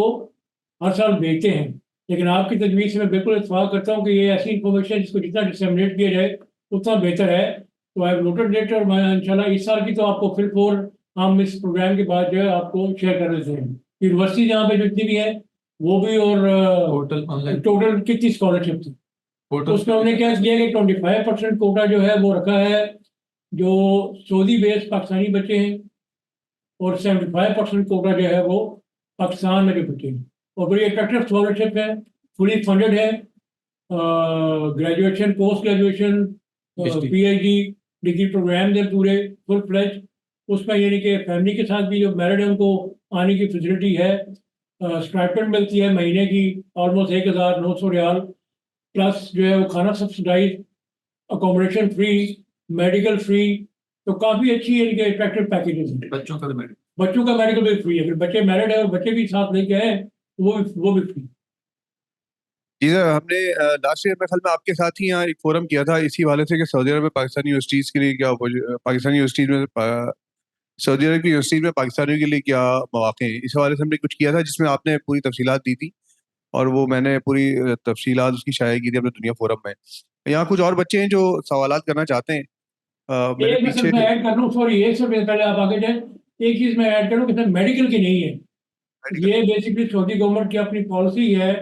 हर साल भेजते हैं, लेकिन आपकी तजवीज़ से मैं बिल्कुल इत्तेफाक करता हूँ कि ये ऐसी इंफॉर्मेशन जिसको जितना डिसमिनेट किया जाए उतना बेहतर है। तो आई नोटेड इट, और मैं इंशाल्लाह इस साल की तो आपको फिल फोर हम इस प्रोग्राम के बाद जो है आपको शेयर कर देते हैं। यूनिवर्सिटी जहाँ पे जितनी भी है वो भी, और पोर्टल ऑनलाइन टोटल कितनी स्कॉलरशिप थी, तो पोर्टल उसमें हमने क्या किया कि 25% कोटा जो है वो रखा है जो सऊदी बेस्ड पाकिस्तानी बच्चे हैं, और 75% कोटा जो है वो पाकिस्तान में जो बच्चे हैं। और बड़ी अट्रैक्टिव स्कॉलरशिप है, फुली फंडेड है, graduation, post graduation, PhD degree programme है पूरे फुल फ्लेज। उसमें यानी कि फैमिली के साथ भी जो मैरिड है उनको आने की फैसिलिटी है। स्टाइपेंड मिलती है महीने की ऑलमोस्ट 1900 रियाल, प्लस जो है वो खाना subsidise, accommodation free, medical free. तो काफ़ी अच्छी यानी कि अट्रैक्टिव पैकेजेस हैं। बच्चों का भी बच्चों का मेडिकल भी फ्री है, अगर बच्चे मैरिड है और बच्चे भी साथ लेके आए वो भी फ्री। जी सर, हमने लास्ट ईयर में ख्याल में आपके साथ ही यहाँ एक फोरम किया था इसी वाले से कि सऊदी अरब में पाकिस्तानी यूनिवर्सिटीज़ के लिए क्या, पाकिस्तानी यूनिवर्सिटीज़ में सऊदी अरब की यूनिवर्सिटीज़ में पाकिस्तानियों के लिए क्या मौक़े हैं, इस हवाले से हमने कुछ किया था जिसमें आपने पूरी तफसीलात दी थी, और वो मैंने पूरी तफसीलात उसकी शाया की थी अपने दुनिया फोरम में। यहाँ कुछ और बच्चे हैं जो सवालात करना चाहते हैं। मेरे एक पीछे मैं ऐड कर लूँ, सॉरी एक से पहले आप आगे जाए, एक चीज़ मैं ऐड करूँ कि सर मेडिकल की नहीं है, ये बेसिकली सऊदी गवर्नमेंट की अपनी पॉलिसी है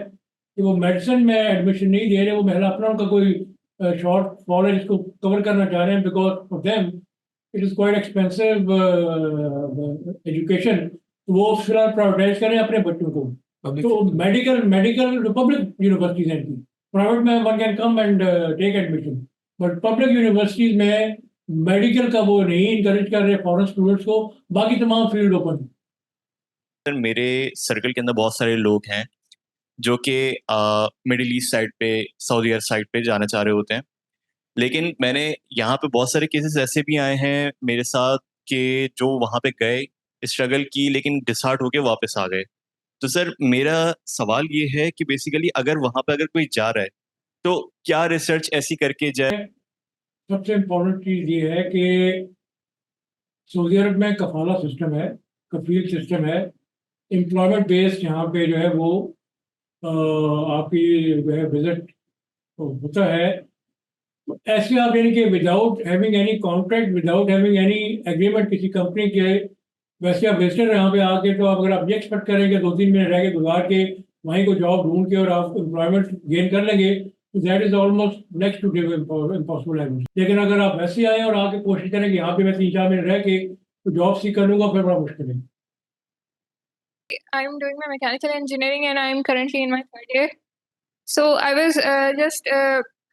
कि वो मेडिसिन में एडमिशन नहीं दे रहे। वो महला अपना उनका कोई शॉर्ट फॉल है जिसको कवर करना चाह रहे हैं, because for them it is quite expensive education. वो फिलहाल प्रायोरिटाइज करें अपने बच्चों को। तो मेडिकल पब्लिक यूनिवर्सिटीज़ हैं, प्राइवेट में one can come and take admission, but public universities में मेडिकल का वो नहीं इनकरेज कर रहे फॉरेन स्टूडेंट्स को। बाकी तमाम फील्ड ओपन है। सर मेरे सर्कल के अंदर बहुत सारे लोग हैं जो कि मिडिल ईस्ट साइड पे, सऊदी अरब साइड पे जाना चाह रहे होते हैं। लेकिन मैंने यहाँ पे बहुत सारे केसेस ऐसे भी आए हैं मेरे साथ कि जो वहाँ पे गए, स्ट्रगल की, लेकिन डिसहार्ट होके वापस आ गए। तो सर मेरा सवाल ये है कि बेसिकली अगर वहाँ पे अगर कोई जा रहा है तो क्या रिसर्च ऐसी करके जाए? सबसे इम्पोर्टेंट चीज़ ये है कि सऊदी अरब में कफाला सिस्टम है, कफील सिस्टम है, एम्प्लॉयमेंट बेस्ड यहाँ पे जो है वो आपकी जो है विजिट होता है। ऐसे आप यानी कि without having any contract, without having any agreement किसी कंपनी के, वैसे आप विजिटर यहाँ पे आके तो आप अगर आप ये एक्सपेक्ट करेंगे 2-3 महीने रह के गुजार के वहीं को जॉब ढूंढ के और आप एम्प्लॉयमेंट गेन कर लेंगे, तो that is almost next to impossible है। लेकिन अगर आप वैसे आए और आके कोशिश करें कि यहाँ पे मैं 3-4 महीने रह के तो जॉब सीख कर लूँगा, फिर बड़ा मुश्किल है। I'm doing my mechanical engineering and I'm currently in my third year. So I was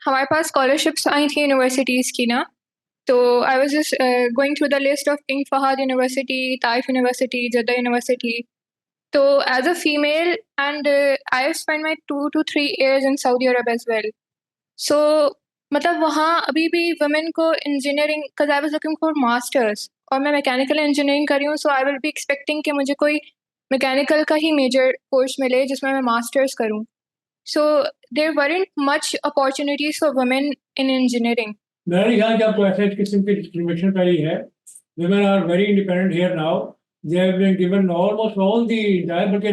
हमारे पास scholarships आई थी universities की ना, तो I was just going through the list of King Fahad University, Taif University, Jeddah University. So as a female and I have spent my 2 to 3 years in Saudi Arab as well. So मतलब वहाँ अभी भी women को engineering, because I was looking for masters और मैं mechanical engineering कर रही हूँ, so I will be expecting कि मुझे कोई mechanical का ही major course मिले जिसमें मैं masters करूँ. So there weren't much opportunities for women in engineering. मेरा नहीं ख्याल कि आपको ऐसे किस्म की डिस्क्रिमिनेशन पहली है। Women are very independent here now. They have been given almost all the बल्कि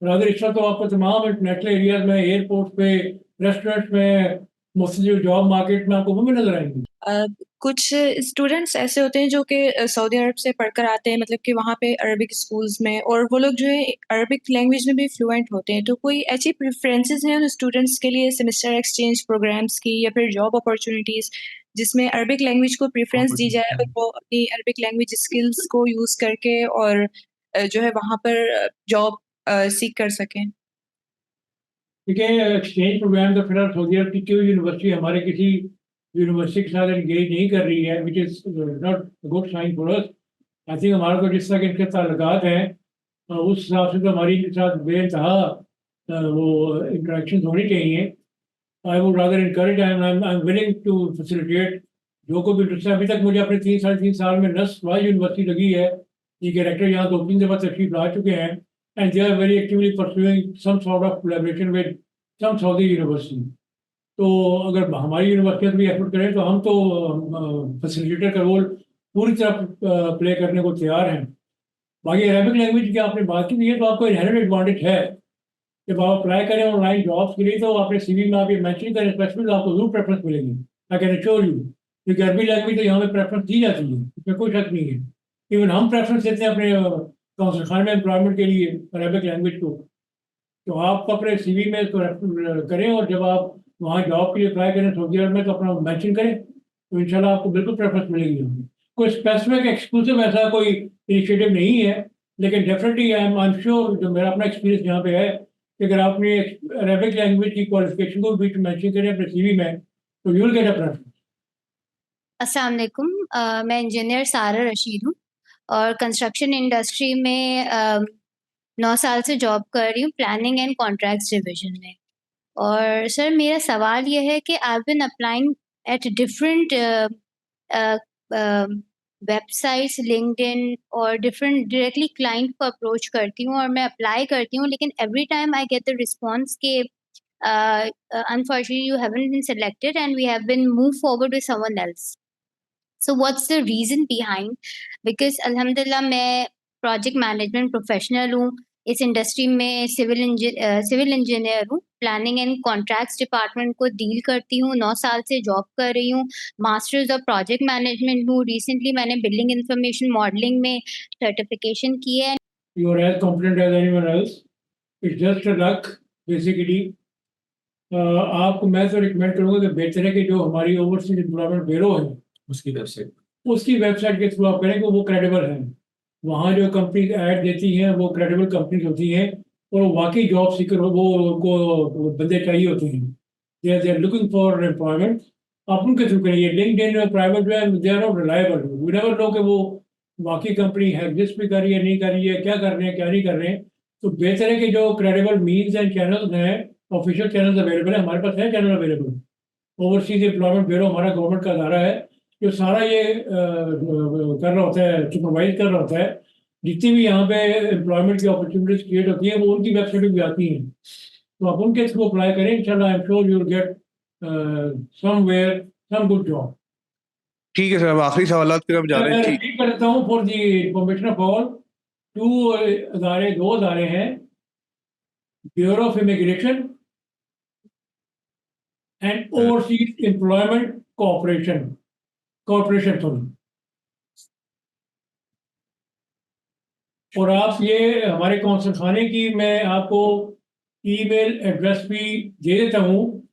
rather इस वक्त तो आपको तमाम इंटरनेशनल एरियाज में, एयरपोर्ट पे, रेस्टोरेंट में, मुख्तलिफ जॉब मार्केट में आपको वुमेन नजर आएंगी। कुछ स्टूडेंट्स ऐसे होते हैं जो कि सऊदी अरब से पढ़कर आते हैं, मतलब कि वहाँ पे अरबिक स्कूल्स में, और वो लोग जो है अरबिक लैंग्वेज में भी फ्लुएंट होते हैं। तो कोई ऐसी प्रेफरेंसेस हैं उन स्टूडेंट्स के लिए सेमेस्टर एक्सचेंज प्रोग्राम्स की या फिर जॉब अपॉर्चुनिटीज़ जिसमें अरबिक लैंग्वेज को प्रेफरेंस दी जाए और वो अपनी अरबिक लैंग्वेज स्किल्स को यूज़ करके और जो है वहाँ पर जॉब सीख कर सकें? देखिए, एक्सचेंज प्रोग्राम तो फिलहाल सऊदी अरब की कोई यूनिवर्सिटी हमारे किसी यूनिवर्सिटी के साथ एंगेज नहीं कर रही है, which is not good sign for us. I think हमारा तो जिस तरह के इनके ताल्लुकात हैं उस हिसाब से तो हमारी इनके साथ बेइंतहा वो इंटरेक्शन होनी चाहिए। I would rather encourage, I am willing to facilitate जो को भी इंटरेस्ट है। अभी तक मुझे अपने 3-3.5 साल में 10 वाई यूनिवर्सिटी लगी है, ये डायरेक्टर यहाँ 2-3 दफ़ा तशरीफ ला चुके हैं, and they are very actively pursuing some sort of collaboration with some Saudi university. तो अगर हमारी यूनिवर्सिटी भी एफर्ट करें तो हम तो फैसिलिटेटर का रोल पूरी तरह प्ले करने को तैयार हैं। बाकी अरबिक लैंग्वेज की आपने बात की है तो आपको इनहेरेंट एडवांटेज है। जब आप अप्लाई करें ऑनलाइन जॉब्स के लिए तो आपने CV में आप ये मेंशन करें स्पेसिफिक, आपको जरूर प्रेफरेंस मिलेगी। आई कैन एश्योर यू, क्योंकि अरबी लैंग्वेज तो यहाँ पे प्रेफरेंस दी जाती है, इसमें कोई शक नहीं है। इवन हम प्रेफरेंस देते हैं अपने काउंसिल खान में एम्प्लॉयमेंट के लिए अरबिक लैंग्वेज को। तो आप अपने CV में इसको करें और जब आप वहाँ जॉब के लिए अप्लाई करें सऊदी अरब में तो अपना मेंशन करें, तो इंशाल्लाह आपको बिल्कुल प्रेफरेंस मिलेगी। कोई स्पेसिफिक एक्सक्लूसिव ऐसा कोई इनिशिएटिव नहीं है, लेकिन डेफिनेटली आई एम श्योर, जो मेरा अपना एक्सपीरियंस यहाँ पे है कि अगर आप अपनी अरबिक लैंग्वेज की क्वालिफिकेशन को भी मेंशन करें अपने CV में तो you will get a preference. अस्सलाम वालेकुम, मैं इंजीनियर सारा रशीद हूँ और कंस्ट्रक्शन इंडस्ट्री में 9 साल से जॉब कर रही हूँ प्लानिंग एंड कॉन्ट्रैक्ट्स डिवीजन में। और सर मेरा सवाल ये है कि I have been applying at different websites, LinkedIn और डिफरेंट डायरेक्टली क्लाइंट को अप्रोच करती हूँ और मैं अप्लाई करती हूँ, लेकिन every time I get the response के unfortunately you haven't been selected and we have been move forward with someone else. So what's the reason behind? Because अल्हम्दुलिल्लाह मैं प्रोजेक्ट मैनेजमेंट प्रोफेशनल हूँ, इस इंडस्ट्री में civil engineer हूँ, planning and contracts department को deal करती हूँ, 9 साल से जॉब कर रही हूँ, मास्टर्स ऑफ प्रोजेक्ट मैनेजमेंट हूँ, रिसेंटली मैंने बिल्डिंग इंफॉर्मेशन मॉडलिंग में सर्टिफिकेशन की है। You are as competent as anyone else. It's just a luck basically. आपको मैं तो रिकमेंड करूँगा कि बेहतर है कि जो हमारी ओवरसीज एम्प्लॉयमेंट ब्यूरो है उसकी वेबसाइट के थ्रू आप करें कि वो क्रेडिबल है। वहाँ जो कंपनी ऐड देती हैं वो क्रेडिबल कंपनीज होती हैं और वो वाकई जॉब सीकर वो को बंदे चाहिए होते हैं। They are looking for employment. आप उनके थ्रू करिए। लिंक्डइन प्राइवेट जो है they are not reliable. We never know कि वो वाकई कंपनी है एग्जिस्ट भी कर रही है, नहीं कर रही है, क्या कर रहे हैं क्या नहीं कर रहे हैं। तो बेहतर है कि जो क्रेडिबल मीन्स एंड चैनल्स हैं, ऑफिशियल चैनल्स अवेलेबल है, हमारे पास है channel available. Overseas employment bureau हमारा गवर्नमेंट का अदारा है जो सारा ये कर रहा होता है, सुपरवाइज कर रहा होता है। जितनी भी यहाँ पे एम्प्लॉयमेंट की अपॉर्चुनिटीज क्रिएट होती है वो उनकी वेबसाइट पे भी आती हैं, तो आप उनके थ्रू अप्लाई करें, इंशाल्लाह I am sure you will get somewhere some good job. ठीक है सर, अब आखिरी सवाल की तरफ जा रहे हैं। जी रिपीट करता हूँ for the information of all, दो अदारे हैं, bureau of immigration and overseas employment corporation sorry. और आप ये हमारे कौंसल खाने की मैं आपको ईमेल एड्रेस भी दे देता हूँ।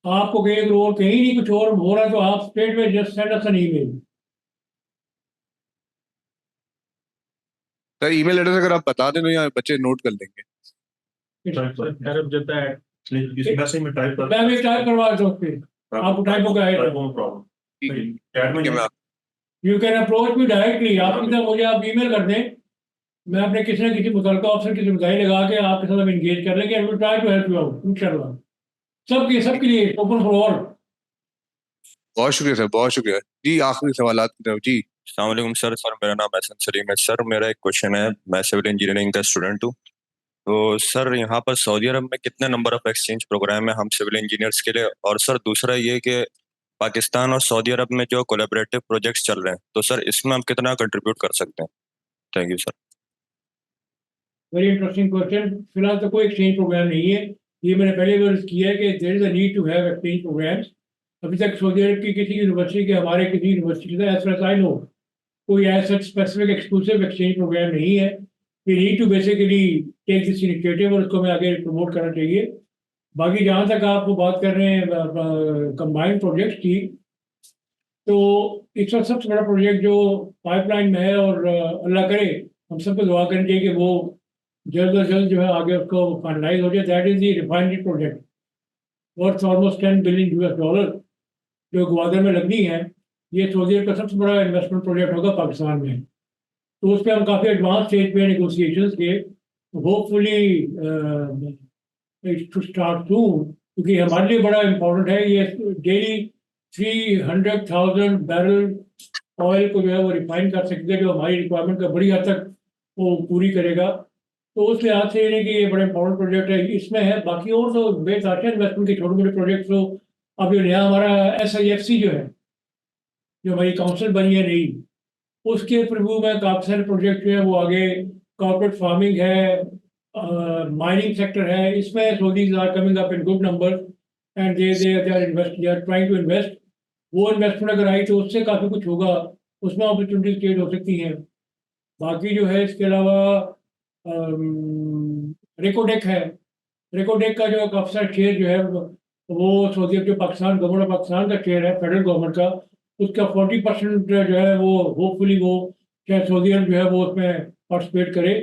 आपको कहीं रोल कहीं नहीं कुछ और हो रहा है तो आप स्टेट में just send us an email. Sir email address अगर आप बता दें तो यहाँ बच्चे नोट कर लेंगे। मैं भी टाइप करवा दूँ उस पर, आपको टाइप होगा you can approach me directly. आप कितना मुझे आप ईमेल कर दें, मैं अपने किसी न किसी मुतलका ऑफिसर की जिम्मेदारी लगा के आपके साथ एंगेज कर लेंगे and will try to help you out इंशाल्लाह। सबके लिए ओपन फॉर ऑल। बहुत शुक्रिया सर, बहुत शुक्रिया जी। आखिरी सवाल की तरफ जी। अस्सलाम वालेकुम सर। मेरा नाम एहसन सलीम है सर। मेरा एक क्वेश्चन है, मैं सिविल इंजीनियरिंग का स्टूडेंट हूँ। तो सर यहाँ पर सऊदी अरब में कितने नंबर ऑफ एक्सचेंज प्रोग्राम है हम सिविल इंजीनियर्स के लिए? और सर दूसरा ये कि पाकिस्तान और सऊदी अरब में जो कोलैबोरेटिव प्रोजेक्ट्स चल रहे हैं तो सर इसमें हम कितना कंट्रीब्यूट कर सकते हैं? Thank you sir. Very interesting question. फिलहाल तो कोई एक्सचेंज प्रोग्राम नहीं है, ये मैंने पहले भी किया है कि there is a need to have exchange programmes. अभी तक सऊदी अरब की किसी यूनिवर्सिटी के हमारे किसी यूनिवर्सिटी का as far as I know कोई ऐसा स्पेसिफिक एक्सक्लूसिव एक्सचेंज प्रोग्राम नहीं है। We need to basically take this initiative और उसको हमें आगे प्रमोट करना चाहिए। बाकी जहाँ तक आप बात कर रहे हैं कंबाइंड प्रोजेक्ट्स की, तो इस वक्त सबसे बड़ा प्रोजेक्ट जो पाइपलाइन में है और अल्लाह करे हम सबको दुआ करनी चाहिए कि वो जल्द अज जल्द जो है आगे उसको फाइनलाइज हो जाए। That is the refinery project worth almost $10 billion जो ग्वादर में लगनी है। ये सऊदी अरब का सबसे बड़ा इन्वेस्टमेंट प्रोजेक्ट होगा पाकिस्तान में, तो उस पर हम काफ़ी एडवांस स्टेज पे नेगोशिएशंस के, होपफुली टू स्टार्ट सून, क्योंकि हमारे लिए बड़ा इम्पोर्टेंट है। ये डेली 300,000 बैरल ऑयल को जो है वो रिफाइन कर सकते हैं, जो हमारी रिक्वायरमेंट का बड़ी हद तक वो पूरी करेगा। तो उस लिहाज से यानी कि ये बड़ा इंपॉर्टेंट प्रोजेक्ट है इसमें है। बाकी और तो बेताशा इन्वेस्टमेंट के छोटे मोटे प्रोजेक्ट्स हो, अब जो नया हमारा SIFC जो है, जो हमारी काउंसिल बनी है नई, उसके प्रभु में काफ़ी सारे प्रोजेक्ट जो है वो आगे कॉर्पोरेट फार्मिंग है, माइनिंग सेक्टर है, इसमें Saudis are coming up in good number and they are trying to invest. वो इन्वेस्टमेंट अगर आई तो उससे काफ़ी कुछ होगा, उसमें अपॉर्चुनिटीज क्रिएट हो सकती हैं। बाकी जो है इसके अलावा रेकोडेक है, रेकोडेक का जो काफ़ी सारा शेयर जो है वो सऊदी अरब जो पाकिस्तान गवर्नमेंट ऑफ पाकिस्तान का शेयर है फेडरल गवर्नमेंट का, उसका 40% जो है वो होपफुली वो क्या सऊदी अरब जो है वो उसमें पार्टिसिपेट करे।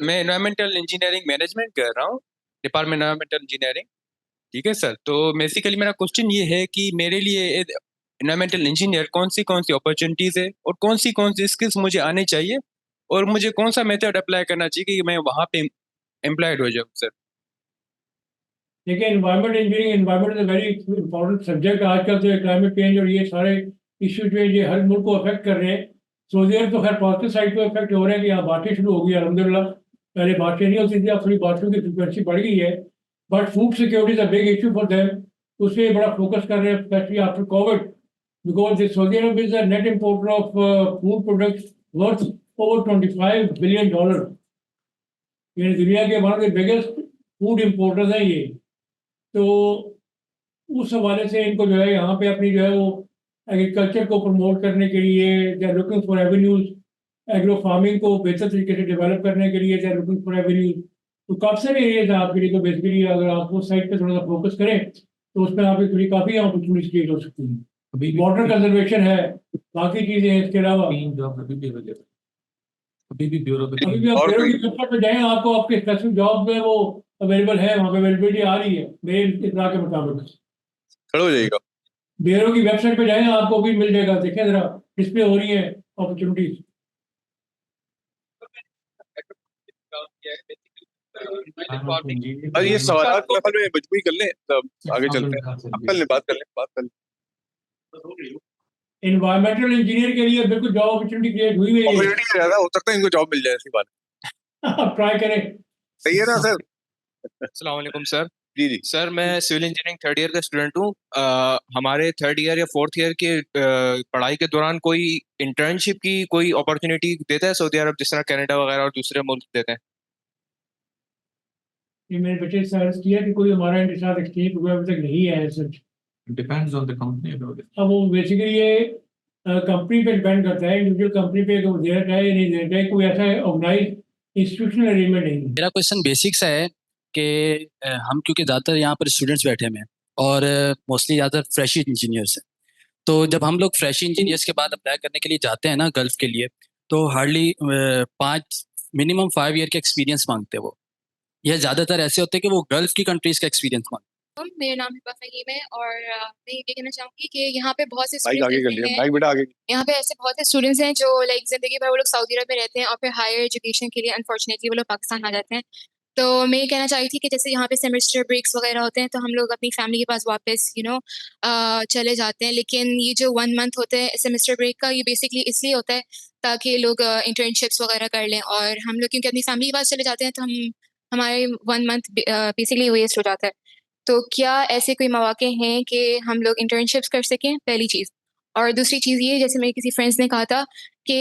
मैं एनवायरमेंटल इंजीनियरिंग मैनेजमेंट कर रहा हूँ, डिपार्टमेंट एनवायरमेंटल इंजीनियरिंग। ठीक है सर, तो बेसिकली मेरा क्वेश्चन ये है कि मेरे लिए एनवायरमेंटल इंजीनियर कौन सी अपॉर्चुनिटीज़ है और कौन सी स्किल्स मुझे आने चाहिए और मुझे कौन सा मेथड अप्लाई करना चाहिए कि मैं वहाँ पे एम्प्लॉयड हो जाऊँ सर? देखिए, environment engineering, environment is a very important subject. आजकल तो क्लाइमेट चेंज और ये सारे इश्यू जो है ये हर मुल्क को अफेक्ट कर रहे हैं। सऊदी अरब तो खैर पॉजिटिव साइड पे अफेक्ट हो रहे हैं कि यहाँ बारिशें शुरू हो गई अलहमदिल्ला। पहले बारिशें नहीं होती थी, अब थोड़ी बारिशों की फ्रिक्वेंसी बढ़ गई है, but food security is a big issue for them. उस पर बड़ा फोकस कर रहे हैं specially after Covid, because Saudi Arab is a net importer of food products worth over $25 billion। ये दुनिया के one of the biggest food importers हैं ये। तो उस हवाले से इनको जो है यहाँ पे अपनी जो है वो एग्रीकल्चर को प्रमोट करने के लिए, they are looking for avenues, agro farming को बेहतर तरीके से डेवलप करने के लिए they are looking for avenues. तो काफ़ी सारे एरियाज हैं आपके लिए। तो बेसिकली अगर आप उस साइड पे थोड़ा सा फोकस करें तो उसमें आपकी थोड़ी काफ़ी अपॉर्चुनिटीज क्रिएट हो सकती हैं। वाटर कंजर्वेशन है, बाकी चीज़ें हैं। इसके अलावा अभी भी आप ब्यूरो की वेबसाइट पे जाएं, आपको आपके स्पेसिफिक जॉब में वो अवेलेबल है, वहाँ पे अवेलेबिलिटी आ रही है मेरे इतला के मुताबिक। खड़ा हो जाइएगा, ब्यूरो की वेबसाइट पे जाएं, आपको भी मिल जाएगा। देखें जरा, डिस्प्ले हो रही है अपॉर्चुनिटीज। और ये सवाल में मजबूरी कर लें तब आगे चलते हैं, अब कर लें, बात कर लें। इन्वायरमेंटल इंजीनियर के लिए बिल्कुल जॉब अपॉर्चुनिटी क्रिएट हुई है। अपॉर्चुनिटी ज़्यादा हो सकता है इनको जॉब मिल जाए, ऐसी बात आप ट्राई करें। सही है ना सर? अस्सलाम वालेकुम सर। जी सर मैं सिविल इंजीनियरिंग थर्ड ईयर का स्टूडेंट हूँ। हमारे थर्ड ईयर या फोर्थ ईयर के पढ़ाई के दौरान कोई इंटर्नशिप की कोई अपॉर्चुनिटी देता है सऊदी अरब, जिस तरह कनाडा वगैरह और दूसरे मुल्क देते हैं? ये मेरे बच्चे से अर्ज किया कि कोई हमारा इनके साथ एक्सचेंज प्रोग्राम अभी तक नहीं है सच। Depends on the company. अब वो बेसिकली ये कंपनी पे डिपेंड करता है, इंडिविजुअल कंपनी पे वो देना चाहे या नहीं देना चाहे, कोई ऐसा ऑर्गेनाइज इंस्टीट्यूशनल अरेंजमेंट नहीं है। मेरा क्वेश्चन बेसिक सा है कि हम क्योंकि ज़्यादातर यहाँ पर स्टूडेंट्स बैठे हुए हैं और मोस्टली ज़्यादातर फ्रेश इंजीनियर्स हैं, तो जब हम लोग फ्रेश इंजीनियर्स के बाद अप्लाई करने के लिए जाते हैं ना गल्फ के लिए, तो हार्डली 5 ईयर का एक्सपीरियंस मांगते हैं वो। यह ज़्यादातर ऐसे होते हैं कि वो गल्फ की कंट्रीज़ का एक्सपीरियंस मांगते हैं। मेरा नाम हिबा फहीम है और मैं ये कहना चाहूँगी कि यहाँ पे बहुत से बाइक आगे कर स्टूडेंट्स लिया, हैं। बाइक बेटा आगे। यहाँ पे ऐसे बहुत से स्टूडेंट्स हैं जो लाइक ज़िंदगी भर वो लोग सऊदी अरब में रहते हैं और फिर हायर एजुकेशन के लिए अनफॉर्चुनेटली वो लोग पाकिस्तान आ जाते हैं। तो मैं ये कहना चाही थी कि जैसे यहाँ पे सेमेस्टर ब्रेक्स वगैरह होते हैं तो हम लोग अपनी फैमिली के पास वापस चले जाते हैं, लेकिन ये जो 1 मंथ होते हैं सेमेस्टर ब्रेक का, ये बेसिकली इसलिए होता है ताकि ये लोग इंटर्नशिप्स वगैरह कर लें, और हम लोग क्योंकि अपनी फैमिली के पास चले जाते हैं तो हमारे 1 मंथ बेसिकली वेस्ट हो जाता है। तो क्या ऐसे कोई मौके हैं कि हम लोग इंटर्नशिप्स कर सकें, पहली चीज़। और दूसरी चीज़ ये, जैसे मेरे किसी फ्रेंड्स ने कहा था कि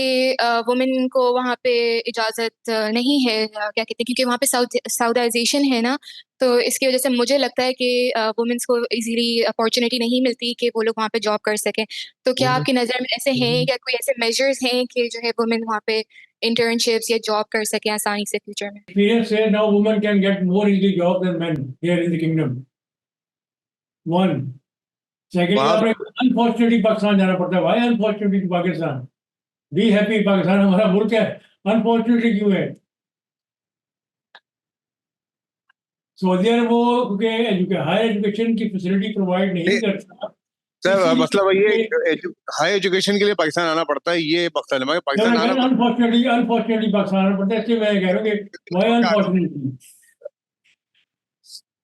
वुमेन को वहाँ पे इजाज़त नहीं है, क्या कहते हैं, क्योंकि वहाँ पे साउदाइजेशन है ना, तो इसकी वजह से मुझे लगता है कि वुमेन्स को इजीली अपॉर्चुनिटी नहीं मिलती कि वो लोग वहाँ पे जॉब कर सकें। तो क्या आपकी नज़र में ऐसे हैं, या कोई ऐसे मेजर्स हैं कि जो है वुमेन वहाँ पे इंटर्नशिप्स या जॉब कर सकें आसानी से फ्यूचर में? Experience says now women can get more easily job than men here in the kingdom. One. Second, unfortunately Pakistan जाना पड़ता है। भाई unfortunately Pakistan, be happy, Pakistan हमारा मुल्क है, अनफॉर्चुनेटली क्यों है? सऊदी अरब वो क्योंकि हायर एजुकेशन की फैसिलिटी प्रोवाइड नहीं करता। सर मतलब ये हाई एजुकेशन के लिए पाकिस्तान आना पड़ता है, ये मकसद है पाकिस्तान आना अनफॉर्चुनेटली पाकिस्तान आना पड़ता है, इसलिए मैं कह रहा हूँ कि वाई अनफॉर्चुनेटली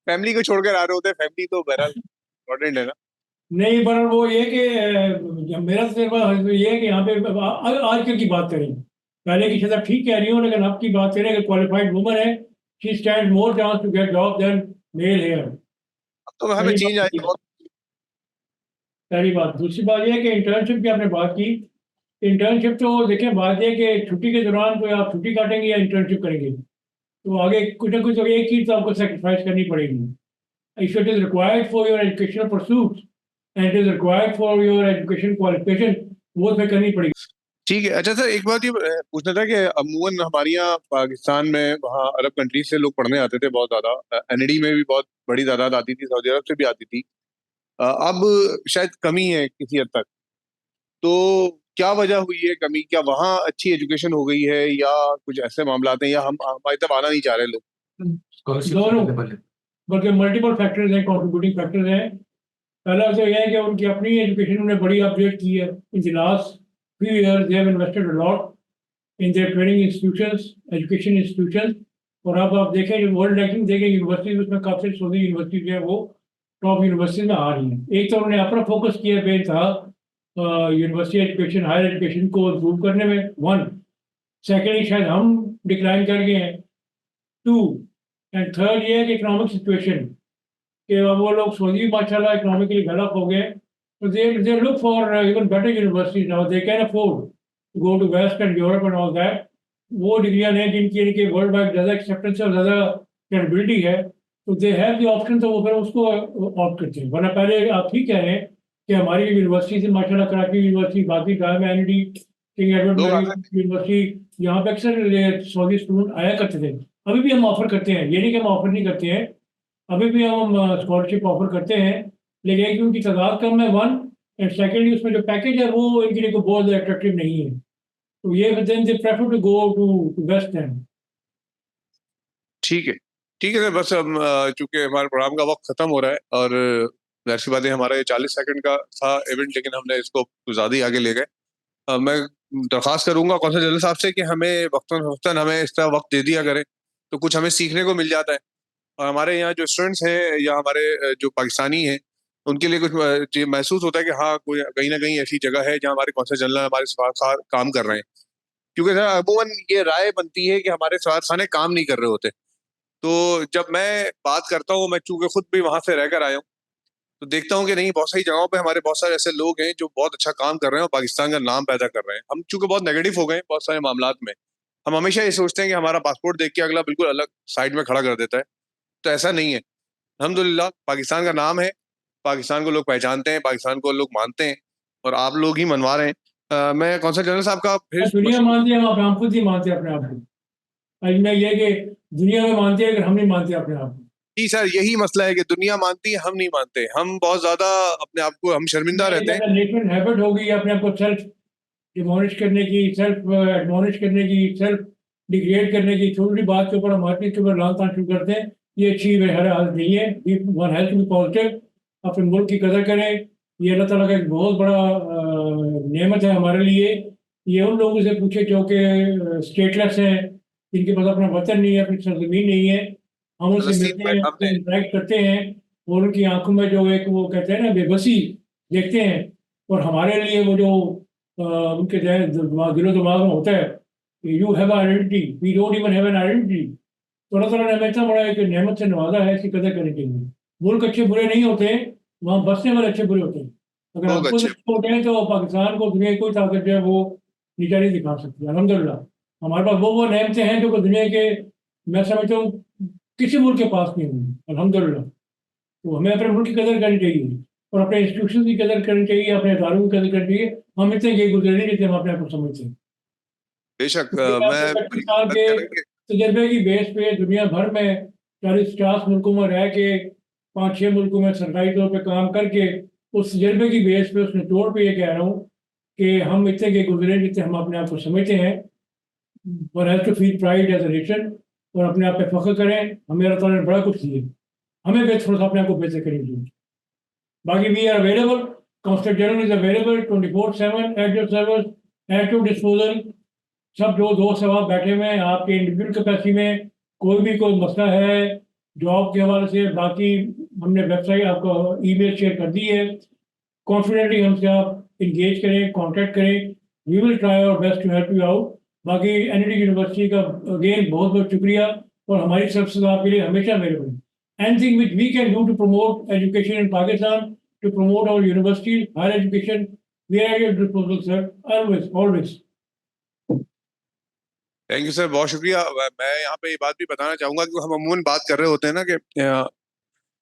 फैमिली को छोड़कर आ रहे होते हैं। फैमिली तो बहरहाल इम्पोर्टेंट है ना। नहीं, पर वो ये कि मेरा तजुर्बा ये है कि यहाँ पे आजकल की बात करें, पहले की शायद ठीक कह रही हूँ, लेकिन अब की बात करें कि क्वालिफाइड वुमन है, she stand more chance to get job than male here. अब तो वहाँ पे चेंज आई बहुत। पहली बात। दूसरी बात यह है कि इंटर्नशिप की आपने बात की। इंटर्नशिप तो देखें, बात यह कि छुट्टी के दौरान कोई आप छुट्टी काटेंगे या इंटर्नशिप करेंगे, तो आगे कुछ ना कुछ एक चीज़ तो आपको सेक्रीफाइस करनी पड़ेगी। If it is required for your educational pursuits and it is required for your education qualification, वो उसमें करनी पड़ेगी। ठीक है। अच्छा सर, एक बात ये पूछना था कि अमूमन हमारे यहाँ पाकिस्तान में वहाँ अरब कंट्रीज से लोग पढ़ने आते थे बहुत ज़्यादा, एनडी में भी बहुत बड़ी तादाद आती थी, सऊदी अरब से भी आती थी। अब शायद कमी है किसी हद तक, तो क्या वजह हुई है कमी? क्या वहाँ अच्छी एजुकेशन हो गई है या कुछ ऐसे मामला हैं, या हम हमारी तरफ आना नहीं चाह रहे लोग? दोनों, बल्कि मल्टीपल फैक्टर्स हैं, कंट्रीब्यूटिंग फैक्टर्स हैं। पहला तो यह है कि उनकी अपनी एजुकेशन उन्होंने बड़ी अपडेट की है। In the last few years they have invested a lot in their training institutions, education institutions। और अब आप देखें जो वर्ल्ड रैंकिंग देखें यूनिवर्सिटीज, उसमें काफी सऊदी यूनिवर्सिटीज जो है वो टॉप यूनिवर्सिटीज में आ रही हैं। एक तो उन्होंने अपना फोकस किया बेन था यूनिवर्सिटी एजुकेशन, हायर एजुकेशन को इम्प्रूव करने में, वन। सेकेंडली शायद हम डिक्लाइन कर गए हैं, टू। एंड थर्ड ये है कि इकोनॉमिक सिचुएशन, कि वो लोग सऊदी माशाल्लाह इकोनॉमिकली डेवलप हो गए, so they look for even better universities now. They can afford to go to West and Europe and all that. वो डिग्रियां लें जिनकी वर्ल्ड वाइड ज़्यादा एक्सेप्टेंस और ज़्यादा क्रेडिबिलिटी है, तो दे हैव द ऑप्शन, तो वो फिर उसको ऑप्ट करते हैं। वरना पहले आप ठीक कह रहे हैं कि हमारी यूनिवर्सिटी से माशाल्लाह कराची यूनिवर्सिटी, बाकी गाँव में एनडी, किंग एडवर्ड यूनिवर्सिटी, यहाँ पे अक्सर सऊदी स्टूडेंट आया करते थे। अभी भी हम ऑफर करते हैं, ये नहीं कि हम ऑफर नहीं करते हैं, अभी भी हम स्कॉलरशिप ऑफर करते हैं, लेकिन एक उनकी तादाद कम है, वन। एंड सेकेंडली उसमें जो पैकेज है वो इनके लिए बहुत ज़्यादा अट्रैक्टिव नहीं है, तो ये then they prefer to go to West End. ठीक है, ठीक है सर। बस हम चूंकि हमारे प्रोग्राम का वक्त खत्म हो रहा है और जाहिर सी बात है हमारा ये 40 सेकंड का था इवेंट, लेकिन हमने इसको ज़्यादा ही आगे ले गए। मैं दरख्वास्त करूंगा कौंसल जनरल साहब से कि हमें वक्तन हमें इस तरह वक्त दे दिया करें तो कुछ हमें सीखने को मिल जाता है। और हमारे यहाँ जो स्टूडेंट्स हैं या हमारे जो पाकिस्तानी हैं उनके लिए कुछ ये महसूस होता है कि हाँ कोई कहीं ना कहीं ऐसी जगह है जहाँ हमारे कौंसल जनरल हमारे साथ काम कर रहे हैं। क्योंकि सर अमूमन ये राय बनती है कि हमारे खाने काम नहीं कर रहे होते। तो जब मैं बात करता हूँ, मैं चूंकि खुद भी वहां से रहकर आया हूँ, तो देखता हूँ कि नहीं, बहुत सारी जगहों पे हमारे बहुत सारे ऐसे लोग हैं जो बहुत अच्छा काम कर रहे हैं और पाकिस्तान का नाम पैदा कर रहे हैं। हम चूंकि बहुत नेगेटिव हो गए हैं बहुत सारे मामलात में, हम हमेशा ये सोचते हैं कि हमारा पासपोर्ट देख के अगला बिल्कुल अलग साइड में खड़ा कर देता है। तो ऐसा नहीं है। अल्हम्दुलिल्लाह पाकिस्तान का नाम है, पाकिस्तान को लोग पहचानते हैं, पाकिस्तान को लोग मानते हैं और आप लोग ही मनवा रहे हैं। मैं कौंसल जनरल साहब का फिर दुनिया मानती है, हम खुद ही मानते हैं अपने आप को। अजमेर ये कि दुनिया में मानते हैं, अगर हम नहीं मानते अपने आप को। जी सर, यही मसला है कि दुनिया मानती है, हम नहीं मानते। हम बहुत ज्यादा अपने आप को, हम शर्मिंदा रहते हैं। लेटमेंट हैबिट हो गई है अपने आप को सेल्फ डिमोलिश करने की, सेल्फ एडमोनिश करने की, सेल्फ डिग्रेड करने की। छोटी बात के ऊपर हम हर चीज के ऊपर लान तान शुरू करते हैं। ये अच्छी हर हालत नहीं है। One has to be positive, अपने मुल्क की कदर करें। ये अल्लाह ताला का एक बहुत बड़ा नेमत है हमारे लिए। ये उन लोगों से पूछे जो कि स्टेटलेस हैं, जिनके पास अपना वतन नहीं है, अपनी सरजमीन नहीं है। हम उनसे मिलते हैं, उनसे इंटरेक्ट करते हैं और उनकी आंखों में जो एक वो कहते हैं ना बेबसी देखते हैं। और हमारे लिए वो जो उनके दिलो दिमाग में होता है you have identity, we don't even have an identity. तो अल्लाह ताला ने हमें इतना बड़ा एक नेमत से नवाजा है, इसकी कदर करनी चाहिए। मुल्क अच्छे बुरे नहीं होते, वहाँ बसने वाले अच्छे बुरे होते हैं। अगर हम खुद अच्छे होते हैं तो पाकिस्तान को दुनिया की कोई ताकत जो है वो नीचा नहीं दिखा सकती। अल्हम्दुलिल्लाह हमारे पास वो नेमतें हैं जो दुनिया के, मैं समझता हूँ, किसी मुल्क के पास नहीं हुई। अल्हम्दुलिल्लाह तो हमें अपने मुल्क की कदर करनी चाहिए और अपने इंस्टीट्यूशन की कदर करनी चाहिए, अपने इदारों की कदर करनी चाहिए। हम इतने गए गुजरे नहीं जितने हम अपने आप को समझते हैं। बेशक साल के तजर्बे की बेस पे दुनिया भर में 40-50 मुल्कों में रह के 5-6 मुल्कों में सरकारी तौर पे काम करके उस तजर्बे की बेस पे उसने तोड़ पे ये कह रहा हूँ कि हम इतने गए गुजरे जितने हम अपने आप को समझते हैं। One has to feel pride as a nation और अपने आप पे फख्र करें। हमें अल्लाह ताला ने बड़ा कुछ दिया, हमें बेहतर अपने आप को बेहतर करनी चाहिए। बाकी we are available, consul general is available 24/7 at your service, at your disposal. सब जो दोस्त आप बैठे हुए हैं आपके इंडिविजुअल कैपेसिटी में, कोई मसला है जॉब के हवाले से, बाकी हमने वेबसाइट आपको ईमेल शेयर कर दी है। कॉन्फिडेंटली हमसे आप इंगेज करें, कांटेक्ट करें। We will try our best to help you out. बाकी एनडी यूनिवर्सिटी का अगेन बहुत बहुत शुक्रिया और हमारी सर्विसेज आपके लिए हमेशा अवेलेबल है। Anything which we can do to promote education in Pakistan, to promote our university, higher education, we are at your disposal sir, always always. Thank you sir, बहुत शुक्रिया। मैं यहाँ पे ये बात भी बताना चाहूंगा कि हम अमूमन बात कर रहे होते हैं ना कि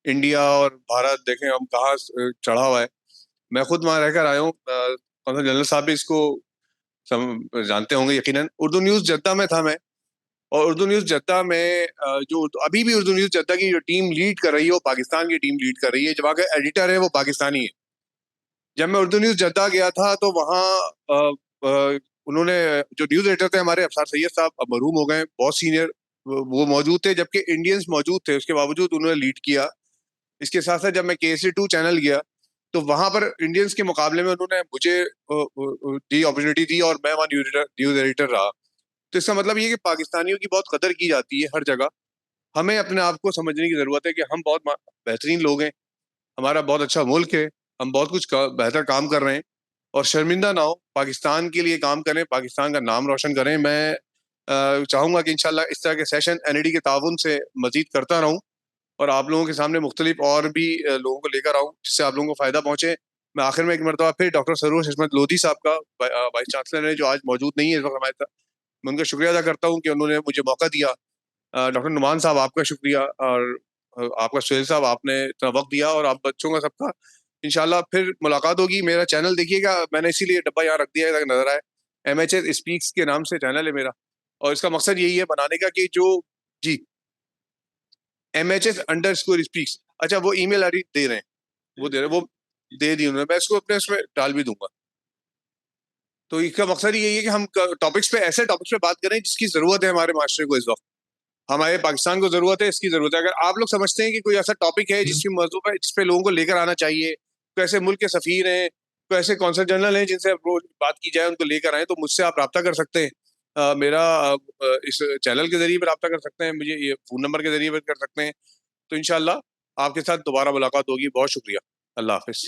इंडिया और भारत देखें हम कहाँ चढ़ा हुआ है। मैं खुद वहाँ रहकर आया हूँ, कौंसल जनरल साहब भी इसको जानते होंगे यकीनन। उर्दू न्यूज़ जद्दा में था मैं, और उर्दू न्यूज़ जद्दा में जो अभी भी उर्दू न्यूज़ जद्दा की जो टीम लीड कर रही है वो पाकिस्तान की टीम लीड कर रही है। जो वहाँ का एडिटर है वो पाकिस्तानी है। जब मैं उर्दू न्यूज़ जद्दा गया था तो वहाँ उन्होंने जो न्यूज़ एडिटर थे हमारे अफसार सैयद साहब, अब मरूम हो गए, बहुत सीनियर, वो मौजूद थे, जबकि इंडियंस मौजूद थे, उसके बावजूद उन्होंने लीड किया। इसके साथ साथ जब मैं KSA2 चैनल गया तो वहां पर इंडियंस के मुकाबले में उन्होंने मुझे दी अपॉर्चुनिटी दी और मैं वहाँ न्यूज़ एडिटर रहा। तो इसका मतलब ये कि पाकिस्तानियों की बहुत कदर की जाती है हर जगह। हमें अपने आप को समझने की ज़रूरत है कि हम बहुत बेहतरीन लोग हैं, हमारा बहुत अच्छा मुल्क है, हम बहुत कुछ बेहतर काम कर रहे हैं और शर्मिंदा ना हो, पाकिस्तान के लिए काम करें, पाकिस्तान का नाम रोशन करें। मैं चाहूँगा कि इंशाल्लाह इस तरह के सेशन NED के ताउन से मज़ीद करता रहूँ और आप लोगों के सामने मुख्तलिफ और भी लोगों को लेकर आऊँ जिससे आप लोगों को फ़ायदा पहुँचे। मैं आखिर में एक मरतबा फिर डॉक्टर सरोज हशमत लोधी साहब का, वाइस चांसलर है जो आज मौजूद नहीं है इस वक्त हमारे साथ, मैं उनका शुक्रिया अदा करता हूँ कि उन्होंने मुझे मौका दिया। डॉक्टर नुमान साहब आपका शुक्रिया, और आपका सुहेल साहब आपने इतना वक्त दिया, और आप बच्चों का सबका। इंशाल्लाह फिर मुलाकात होगी। मेरा चैनल देखिएगा, मैंने इसीलिए डब्बा यहाँ रख दिया है ताकि नजर आए। MHS स्पीक्स के नाम से चैनल है मेरा, और इसका मकसद यही है बनाने का कि जो जी MHS_speaks, अच्छा वो ईमेल ID दे रहे हैं, वो दे रहे, वो दे दी उन्होंने, मैं इसको अपने उसमें डाल भी दूंगा। तो इसका मकसद यही है कि हम टॉपिक्स पे, ऐसे टॉपिक्स पे बात करें जिसकी जरूरत है हमारे माशरे को इस वक्त, हमारे पाकिस्तान को जरूरत है, इसकी जरूरत है। अगर आप लोग समझते हैं कि कोई ऐसा टॉपिक है जिसकी मौजू है, जिस पे लोगों को लेकर आना चाहिए, तो ऐसे मुल्क के सफीर हैं, तो ऐसे कौंसल जनरल हैं जिनसे बात की जाए, उनको लेकर आए, तो मुझसे आप रब्ता कर सकते हैं। मेरा इस चैनल के जरिए भी रब्ता कर सकते हैं, मुझे ये फ़ोन नंबर के जरिए भी कर सकते हैं। तो इंशाल्लाह आपके साथ दोबारा मुलाकात होगी। बहुत शुक्रिया। अल्लाह हाफ़िज़।